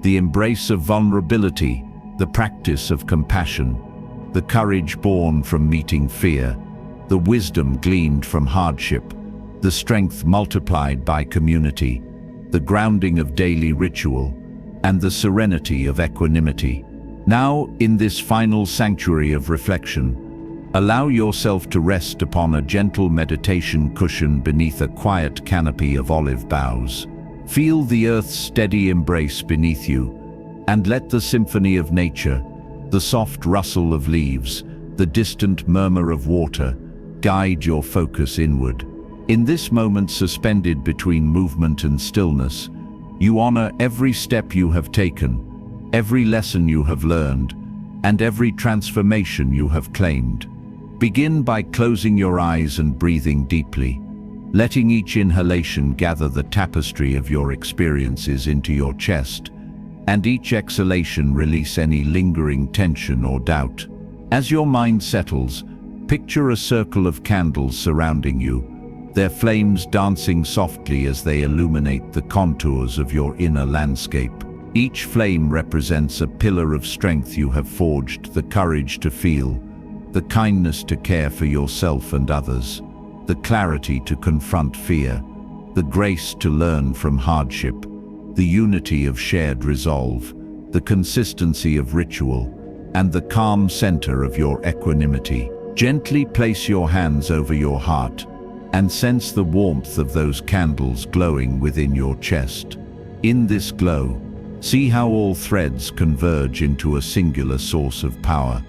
The embrace of vulnerability, the practice of compassion, the courage born from meeting fear, the wisdom gleaned from hardship, the strength multiplied by community, the grounding of daily ritual, and the serenity of equanimity. Now, in this final sanctuary of reflection, allow yourself to rest upon a gentle meditation cushion beneath a quiet canopy of olive boughs. Feel the earth's steady embrace beneath you, and let the symphony of nature, the soft rustle of leaves, the distant murmur of water, guide your focus inward. In this moment suspended between movement and stillness, you honor every step you have taken, every lesson you have learned, and every transformation you have claimed. Begin by closing your eyes and breathing deeply, letting each inhalation gather the tapestry of your experiences into your chest, and each exhalation release any lingering tension or doubt. As your mind settles, picture a circle of candles surrounding you, their flames dancing softly as they illuminate the contours of your inner landscape. Each flame represents a pillar of strength you have forged, the courage to feel, the kindness to care for yourself and others, the clarity to confront fear, the grace to learn from hardship, the unity of shared resolve, the consistency of ritual, and the calm center of your equanimity. Gently place your hands over your heart and sense the warmth of those candles glowing within your chest. In this glow, see how all threads converge into a singular source of power,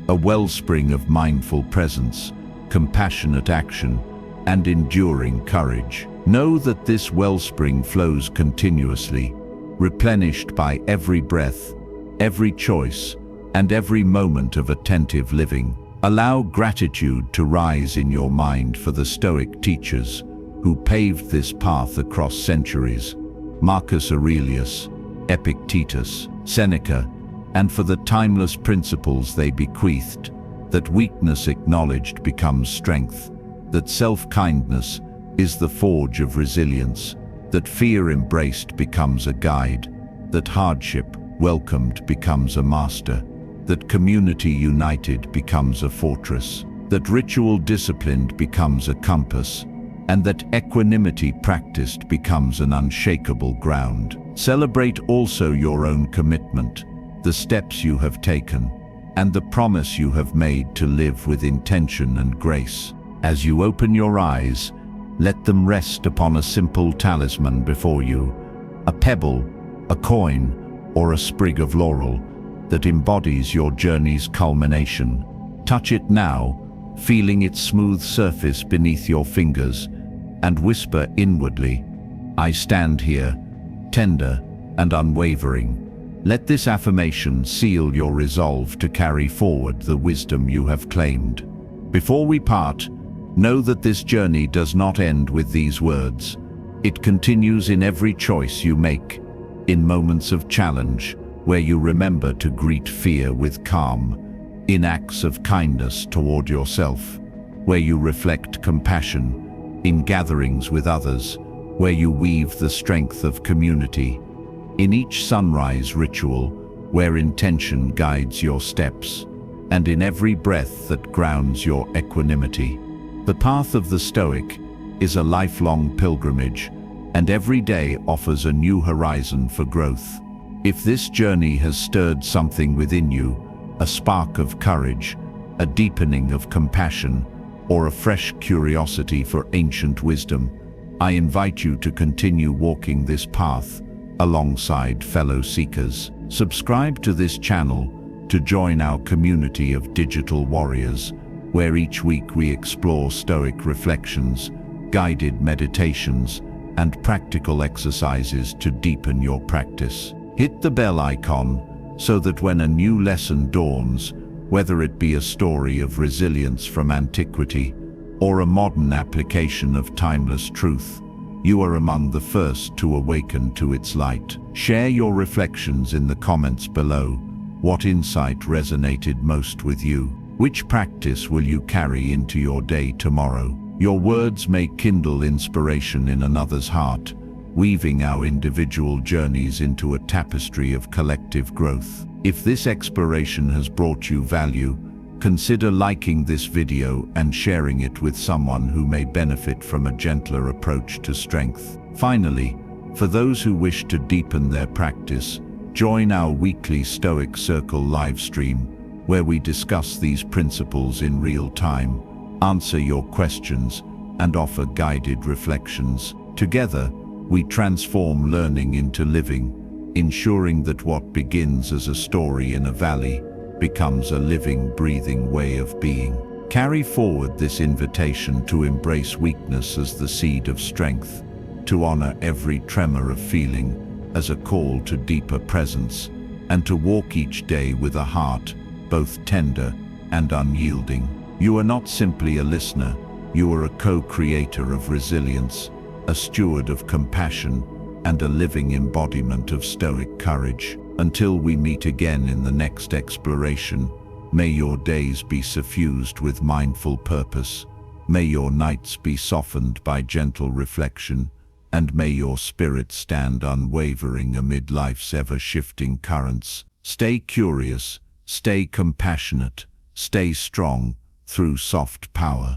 a wellspring of mindful presence, compassionate action, and enduring courage. Know that this wellspring flows continuously, replenished by every breath, every choice, and every moment of attentive living. Allow gratitude to rise in your mind for the Stoic teachers who paved this path across centuries, Marcus Aurelius, Epictetus, Seneca, and for the timeless principles they bequeathed, that weakness acknowledged becomes strength, that self-kindness is the forge of resilience, that fear embraced becomes a guide, that hardship welcomed becomes a master, that community united becomes a fortress, that ritual disciplined becomes a compass, and that equanimity practiced becomes an unshakable ground. Celebrate also your own commitment, the steps you have taken, and the promise you have made to live with intention and grace. As you open your eyes, let them rest upon a simple talisman before you, a pebble, a coin, or a sprig of laurel that embodies your journey's culmination. Touch it now, feeling its smooth surface beneath your fingers, and whisper inwardly, "I stand here, tender and unwavering." Let this affirmation seal your resolve to carry forward the wisdom you have claimed. Before we part, know that this journey does not end with these words. It continues in every choice you make, in moments of challenge, where you remember to greet fear with calm, in acts of kindness toward yourself, where you reflect compassion, in gatherings with others, where you weave the strength of community, in each sunrise ritual, where intention guides your steps, and in every breath that grounds your equanimity. The path of the Stoic is a lifelong pilgrimage, and every day offers a new horizon for growth. If this journey has stirred something within you, a spark of courage, a deepening of compassion, or a fresh curiosity for ancient wisdom, I invite you to continue walking this path alongside fellow seekers. Subscribe to this channel to join our community of digital warriors, where each week we explore Stoic reflections, guided meditations, and practical exercises to deepen your practice. Hit the bell icon so that when a new lesson dawns, whether it be a story of resilience from antiquity or a modern application of timeless truth, you are among the first to awaken to its light. Share your reflections in the comments below. What insight resonated most with you? Which practice will you carry into your day tomorrow? Your words may kindle inspiration in another's heart, weaving our individual journeys into a tapestry of collective growth. If this exploration has brought you value, consider liking this video and sharing it with someone who may benefit from a gentler approach to strength. Finally, for those who wish to deepen their practice, join our weekly Stoic Circle live stream, where we discuss these principles in real time, answer your questions, and offer guided reflections. Together, we transform learning into living, ensuring that what begins as a story in a valley becomes a living, breathing way of being. Carry forward this invitation to embrace weakness as the seed of strength, to honor every tremor of feeling as a call to deeper presence, and to walk each day with a heart both tender and unyielding. You are not simply a listener, you are a co-creator of resilience, a steward of compassion, and a living embodiment of Stoic courage. Until we meet again in the next exploration, may your days be suffused with mindful purpose, may your nights be softened by gentle reflection, and may your spirit stand unwavering amid life's ever-shifting currents. Stay curious, stay compassionate, stay strong through soft power.